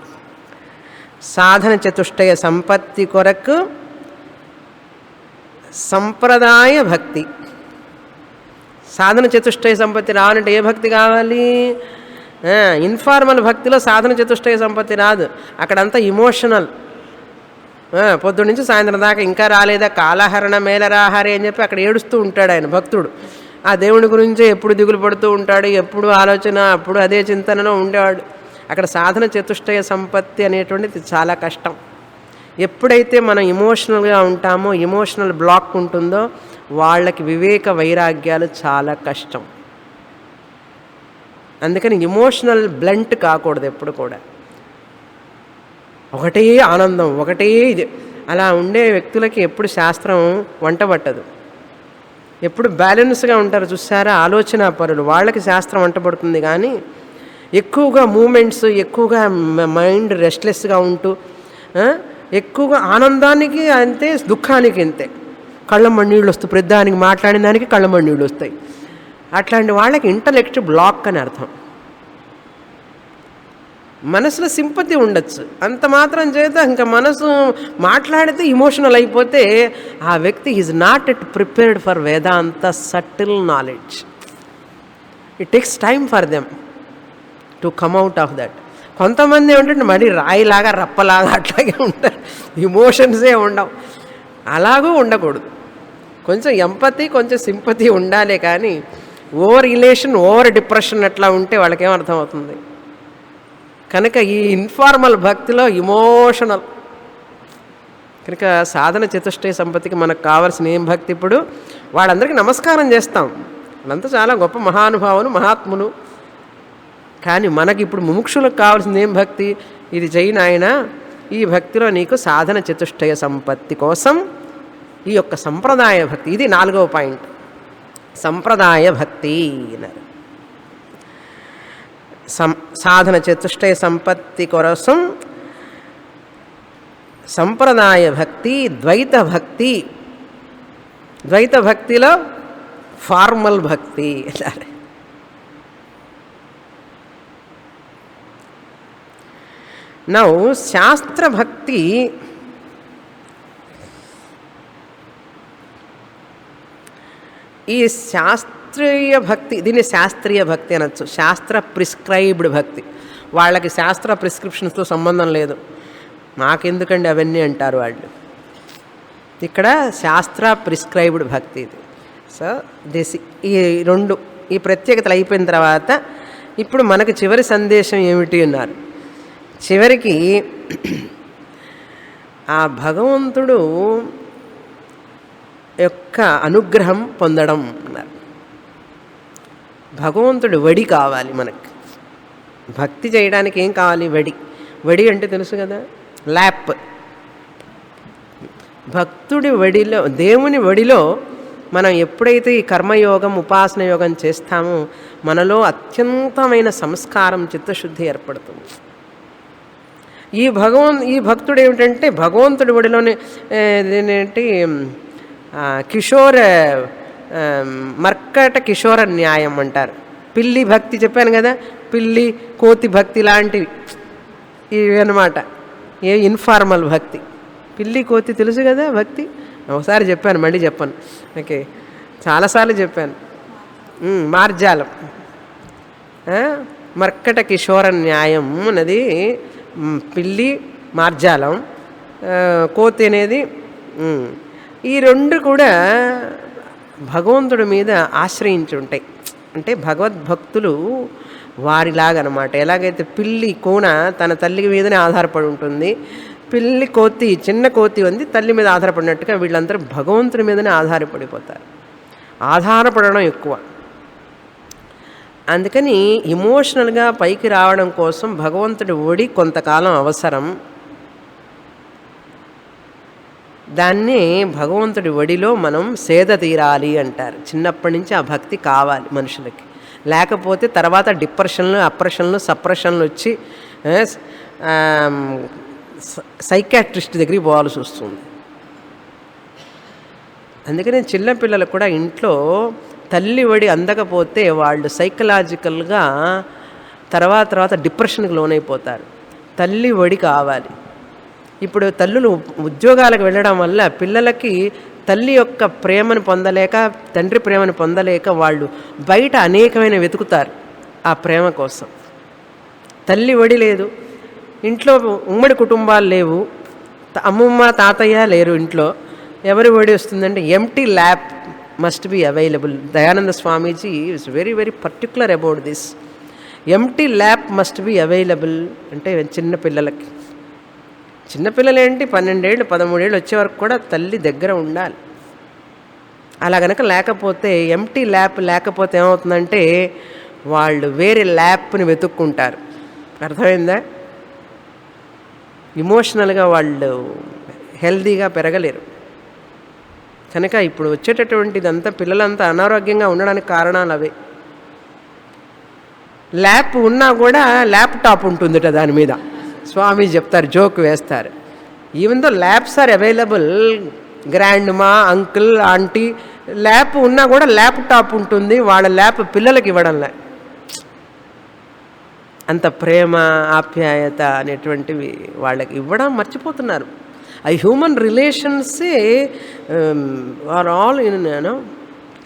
సాధన చతుష్టయ సంపత్తి కొరకు సంప్రదాయ భక్తి. సాధన చతుష్టయ సంపత్తి రావాలంటే ఏ భక్తి కావాలి? ఇన్ఫార్మల్ భక్తిలో సాధన చతుష్టయ సంపత్తి రాదు. అక్కడంతా ఇమోషనల్. పొద్దున్న నుంచి సాయంత్రం దాకా ఇంకా రాలేదా, కాలహరణ మేలరాహారే అని చెప్పి అక్కడ ఏడుస్తూ ఉంటాడు ఆయన భక్తుడు. ఆ దేవుడి గురించే ఎప్పుడు దిగులు పడుతూ ఉంటాడు, ఎప్పుడు ఆలోచన, అప్పుడు అదే చింతనలో ఉండేవాడు. అక్కడ సాధన చతుష్టయ సంపత్తి అనేటువంటిది చాలా కష్టం. ఎప్పుడైతే మనం ఇమోషనల్గా ఉంటామో, ఇమోషనల్ బ్లాక్ ఉంటుందో వాళ్ళకి వివేక వైరాగ్యాలు చాలా కష్టం. అందుకని ఇమోషనల్ బ్లంట్ కాకూడదు ఎప్పుడు కూడా. ఒకటే ఆనందం, ఒకటే ఇది, అలా ఉండే వ్యక్తులకి ఎప్పుడు శాస్త్రం వంట పట్టదు. ఎప్పుడు బ్యాలెన్స్గా ఉంటారు చూసారా ఆలోచన పరులు, వాళ్ళకి శాస్త్రం వంటపడుతుంది. కానీ ఎక్కువగా మూమెంట్స్, ఎక్కువగా మైండ్ రెస్ట్లెస్గా ఉంటూ ఎక్కువగా ఆనందానికి అంతే, దుఃఖానికి అంతే. కళ్ళమ్మడి నీళ్ళు వస్తాయి, ప్రతిదానికి మాట్లాడిన దానికి కళ్ళమ్మడి నీళ్ళు వస్తాయి. అట్లాంటి వాళ్ళకి ఇంటలెక్ట్ బ్లాక్ అని అర్థం. మనసులో సింపతి ఉండొచ్చు, అంత మాత్రం చేత ఇంకా మనసు మాట్లాడితే ఇమోషనల్ అయిపోతే ఆ వ్యక్తి is not at prepared for Vedanta subtle knowledge. It takes time for them to come out of that. కొంతమంది ఏమిటంటే మరి రాయిలాగా రప్పలాగా అట్లాగే ఉంటారు, ఇమోషన్సే ఉండవు. అలాగూ ఉండకూడదు. కొంచెం ఎంపతి, కొంచెం సింపతి ఉండాలి. కానీ ఓవర్ రిలేషన్, ఓవర్ డిప్రెషన్ అట్లా ఉంటే వాళ్ళకేం అర్థమవుతుంది? కనుక ఈ ఇన్ఫార్మల్ భక్తిలో ఇమోషనల్. కనుక సాధన చతుష్టయ సంపత్తికి మనకు కావాల్సిన ఏం భక్తి? ఇప్పుడు వాళ్ళందరికీ నమస్కారం చేస్తాం, వాళ్ళంతా చాలా గొప్ప మహానుభావులు, మహాత్ములు. కానీ మనకి ఇప్పుడు ముముక్షులకు కావాల్సింది ఏం భక్తి? ఇది చెయ్యి నాయన, ఈ భక్తిలో నీకు సాధన చతుష్టయ సంపత్తి కోసం ఈ యొక్క సంప్రదాయ భక్తి. ఇది నాలుగవ పాయింట్, సంప్రదాయ భక్తి అన్నారు. సాధన చతుష్టయ సంపత్తి కోసం సంప్రదాయ భక్తి, ద్వైత భక్తి. ద్వైత భక్తిలో ఫార్మల్ భక్తి. నౌ శాస్త్రభక్తి, ఈ శాస్త్రీయ భక్తి, దీన్ని శాస్త్రీయ భక్తి అనొచ్చు. శాస్త్ర ప్రిస్క్రైబ్డ్ భక్తి. వాళ్ళకి శాస్త్ర ప్రిస్క్రిప్షన్స్తో సంబంధం లేదు, మాకెందుకండి అవన్నీ అంటారు వాళ్ళు. ఇక్కడ శాస్త్ర ప్రిస్క్రైబ్డ్ భక్తి ఇది. సో ఈ రెండు, ఈ ప్రత్యేకతలు అయిపోయిన తర్వాత ఇప్పుడు మనకు చివరి సందేశం ఏమిటి అన్నారు. చివరికి ఆ భగవంతుడు యొక్క అనుగ్రహం పొందడం అన్నారు. భగవంతుడి వడి కావాలి మనకి. భక్తి చేయడానికి ఏం కావాలి? వడి. వడి అంటే తెలుసు కదా, ల్యాప్. భక్తుడి వడిలో, దేవుని వడిలో మనం ఎప్పుడైతే ఈ కర్మయోగం ఉపాసన యోగం చేస్తామో మనలో అత్యంతమైన సంస్కారం చిత్తశుద్ధి ఏర్పడుతుంది. ఈ భక్తుడు ఏమిటంటే భగవంతుడి ఒడిలోనే ఏంటి కిషోర మర్కట కిషోర న్యాయం అంటారు. పిల్లి భక్తి చెప్పాను కదా, పిల్లి కోతి భక్తి లాంటివి ఇవి అన్నమాట. ఏ ఇన్ఫార్మల్ భక్తి. పిల్లి కోతి తెలుసు కదా భక్తి, ఒకసారి చెప్పాను మళ్ళీ చెప్పాను. ఓకే, చాలాసార్లు చెప్పాను. మార్జాలం, మర్కట కిషోర న్యాయం అన్నది పిల్లి, మార్జాలం, కోతి అనేది. ఈ రెండు కూడా భగవంతుడి మీద ఆశ్రయించి ఉంటాయి. అంటే భగవద్భక్తులు వారిలాగనమాట. ఎలాగైతే పిల్లి కోన తన తల్లి మీదనే ఆధారపడి ఉంటుంది, పిల్లి కోతి చిన్న కోతి ఉంది తల్లి మీద ఆధారపడినట్టుగా వీళ్ళందరూ భగవంతుడి మీదనే ఆధారపడిపోతారు. ఆధారపడడం ఎక్కువ. అందుకని ఇమోషనల్గా పైకి రావడం కోసం భగవంతుడి ఒడి కొంతకాలం అవసరం. దాన్ని భగవంతుడి ఒడిలో మనం సేద తీరాలి అంటారు. చిన్నప్పటి నుంచి ఆ భక్తి కావాలి మనుషులకి. లేకపోతే తర్వాత డిప్రెషన్లు, అప్రెషన్లు, సప్రెషన్లు వచ్చి సైకాట్రిస్ట్ దగ్గరికి పోవాల్సి వస్తుంది. అందుకని చిన్నపిల్లలు కూడా ఇంట్లో తల్లి ఒడి అందకపోతే వాళ్ళు సైకలాజికల్గా తర్వాత డిప్రెషన్కి లోనైపోతారు. తల్లి ఒడి కావాలి. ఇప్పుడు తల్లులు ఉద్యోగాలకు వెళ్ళడం వల్ల పిల్లలకి తల్లి యొక్క ప్రేమను పొందలేక, తండ్రి ప్రేమను పొందలేక వాళ్ళు బయట అనేకమైన వెతుకుతారు ఆ ప్రేమ కోసం. తల్లి ఒడి లేదు, ఇంట్లో ఉమ్మడి కుటుంబాలు లేవు, అమ్మమ్మ తాతయ్య లేరు ఇంట్లో, ఎవరి ఒడి వస్తుందంటే empty lap must be available. Dayananda Swamiji is very very particular about this. Empty lap must be available అంటే చిన్నపిల్లలకి. చిన్నపిల్లలు ఏంటి 12 ఏళ్ళు 13 ఏళ్ళు వచ్చే వరకు కూడా తల్లి దగ్గర ఉండాలి. అలా గనక లేకపోతే, ఎంప్టీ ల్యాప్ లేకపోతే ఏమవుతుందంటే వాళ్ళు వేరే ల్యాప్ని వెతుక్కుంటారు. అర్థమైందా? ఇమోషనల్గా వాళ్ళు హెల్దీగా పెరగలేరు. కనుక ఇప్పుడు వచ్చేటటువంటిదంతా పిల్లలంతా అనారోగ్యంగా ఉండడానికి కారణాలు అవే. ల్యాప్ ఉన్నా కూడా ల్యాప్టాప్ ఉంటుందిట దాని మీద. స్వామి చెప్తారు, జోక్ వేస్తారు. Even though laps are available, grandma, uncle, aunty, lap ఉన్నా కూడా ల్యాప్టాప్ ఉంటుంది. వాళ్ళ ల్యాప్ పిల్లలకి ఇవ్వడంలే. అంత ప్రేమ, ఆప్యాయత అనేటువంటివి వాళ్ళకి ఇవ్వడం మర్చిపోతున్నారు. ఆ హ్యూమన్ రిలేషన్సే ఆర్ ఆల్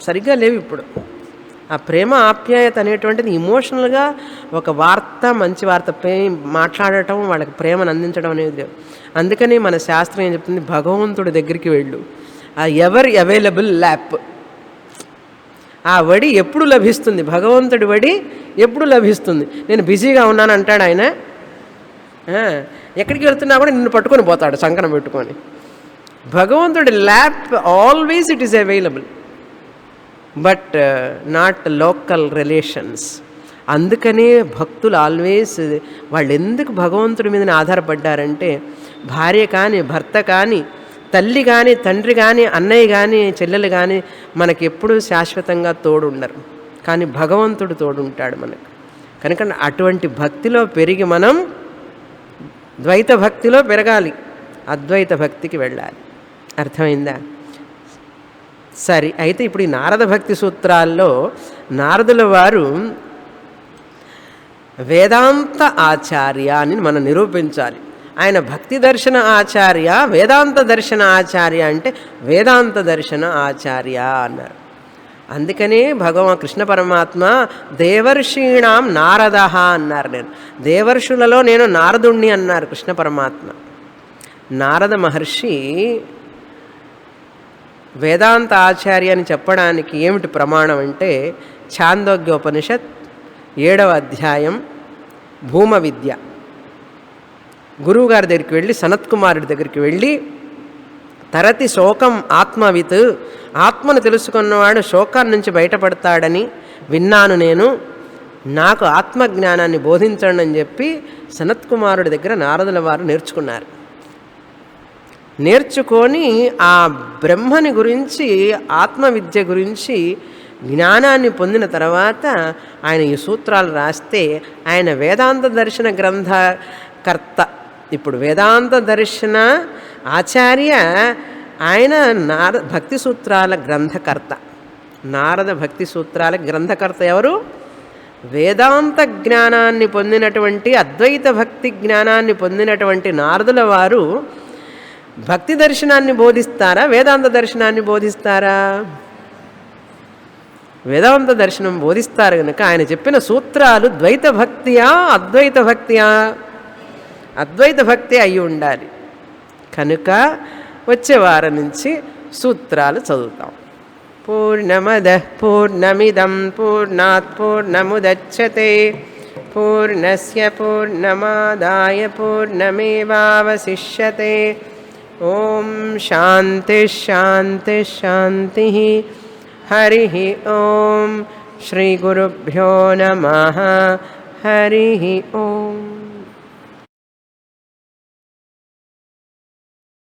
సరిగ్గా లేవు ఇప్పుడు. ఆ ప్రేమ, ఆప్యాయత అనేటువంటిది ఇమోషనల్గా ఒక వార్త, మంచి వార్త మాట్లాడటం, వాళ్ళకి ప్రేమను అందించడం అనేది. అందుకని మన శాస్త్రం ఏం చెప్తుంది, భగవంతుడి దగ్గరికి వెళ్ళు. ఆ ఎవరి అవైలబుల్ ల్యాప్, ఆ వడి ఎప్పుడు లభిస్తుంది, భగవంతుడి వడి ఎప్పుడు లభిస్తుంది. నేను బిజీగా ఉన్నాను అంటాడు ఆయన. ఎక్కడికి వెళ్తున్నా కూడా నిన్ను పట్టుకొని పోతాడు సంకనం పెట్టుకొని. భగవంతుడి lap always it is available, but not local relations. అందుకనే భక్తులు ఆల్వేస్ వాళ్ళు ఎందుకు భగవంతుడి మీదనే ఆధారపడ్డారంటే, భార్య కానీ, భర్త కానీ, తల్లి కానీ, తండ్రి కానీ, అన్నయ్య కానీ, చెల్లెలు కానీ మనకి ఎప్పుడూ శాశ్వతంగా తోడు ఉండరు. కానీ భగవంతుడు తోడుంటాడు మనకు. కనుక అటువంటి భక్తిలో పెరిగి మనం ద్వైత భక్తిలో పెరగాలి, అద్వైత భక్తికి వెళ్ళాలి. అర్థమైందా? సరే, అయితే ఇప్పుడు ఈ నారద భక్తి సూత్రాల్లో నారదుల వారు వేదాంత ఆచార్య అని మనం నిరూపించాలి. ఆయన భక్తి దర్శన ఆచార్య, వేదాంత దర్శన ఆచార్య అంటే వేదాంత దర్శన ఆచార్య అన్నారు. అందుకనే కృష్ణ పరమాత్మ దేవర్షీణాం నారద అన్నారు. నేను దేవర్షులలో నేను నారదుణ్ణి అన్నారు కృష్ణ పరమాత్మ. నారద మహర్షి వేదాంత ఆచార్య అని చెప్పడానికి ఏమిటి ప్రమాణం అంటే, ఛాందోగ్యోపనిషత్ 7వ అధ్యాయం భూమ విద్య. గురువుగారి దగ్గరికి వెళ్ళి, సనత్కుమారుడి దగ్గరికి వెళ్ళి తరతి శోకం ఆత్మవిత్, ఆత్మను తెలుసుకున్నవాడు శోకాన్ని నుంచి బయటపడతాడని విన్నాను నేను, నాకు ఆత్మజ్ఞానాన్ని బోధించండి అని చెప్పి సనత్కుమారుడి దగ్గర నారదుల వారు నేర్చుకున్నారు. నేర్చుకొని ఆ బ్రహ్మని గురించి, ఆత్మవిద్య గురించి జ్ఞానాన్ని పొందిన తర్వాత ఆయన ఈ సూత్రాలు రాస్తే ఆయన వేదాంత దర్శన గ్రంథకర్త. ఇప్పుడు వేదాంత దర్శన ఆచార్య ఆయన భక్తి సూత్రాల గ్రంథకర్త. నారద భక్తి సూత్రాల గ్రంథకర్త ఎవరు? వేదాంత జ్ఞానాన్ని పొందినటువంటి, అద్వైత భక్తి జ్ఞానాన్ని పొందినటువంటి నారదుల వారు భక్తి దర్శనాన్ని బోధిస్తారా, వేదాంత దర్శనాన్ని బోధిస్తారా? వేదాంత దర్శనం బోధిస్తారు కనుక ఆయన చెప్పిన సూత్రాలు ద్వైత భక్తియా అద్వైత భక్తియా? అద్వైత భక్తి అయి ఉండాలి. కనుక వచ్చే వారం నుంచి సూత్రాలు చదువుతాం. పూర్ణమదః పూర్ణమిదం పూర్ణాత్ పూర్ణముదచ్యతే పూర్ణస్య పూర్ణమాదాయ పూర్ణమేవావశిష్యతే. ఓం శాంతి శాంతి శాంతి. హరి ఓం. శ్రీ గురుభ్యో నమః. హరి ఓం.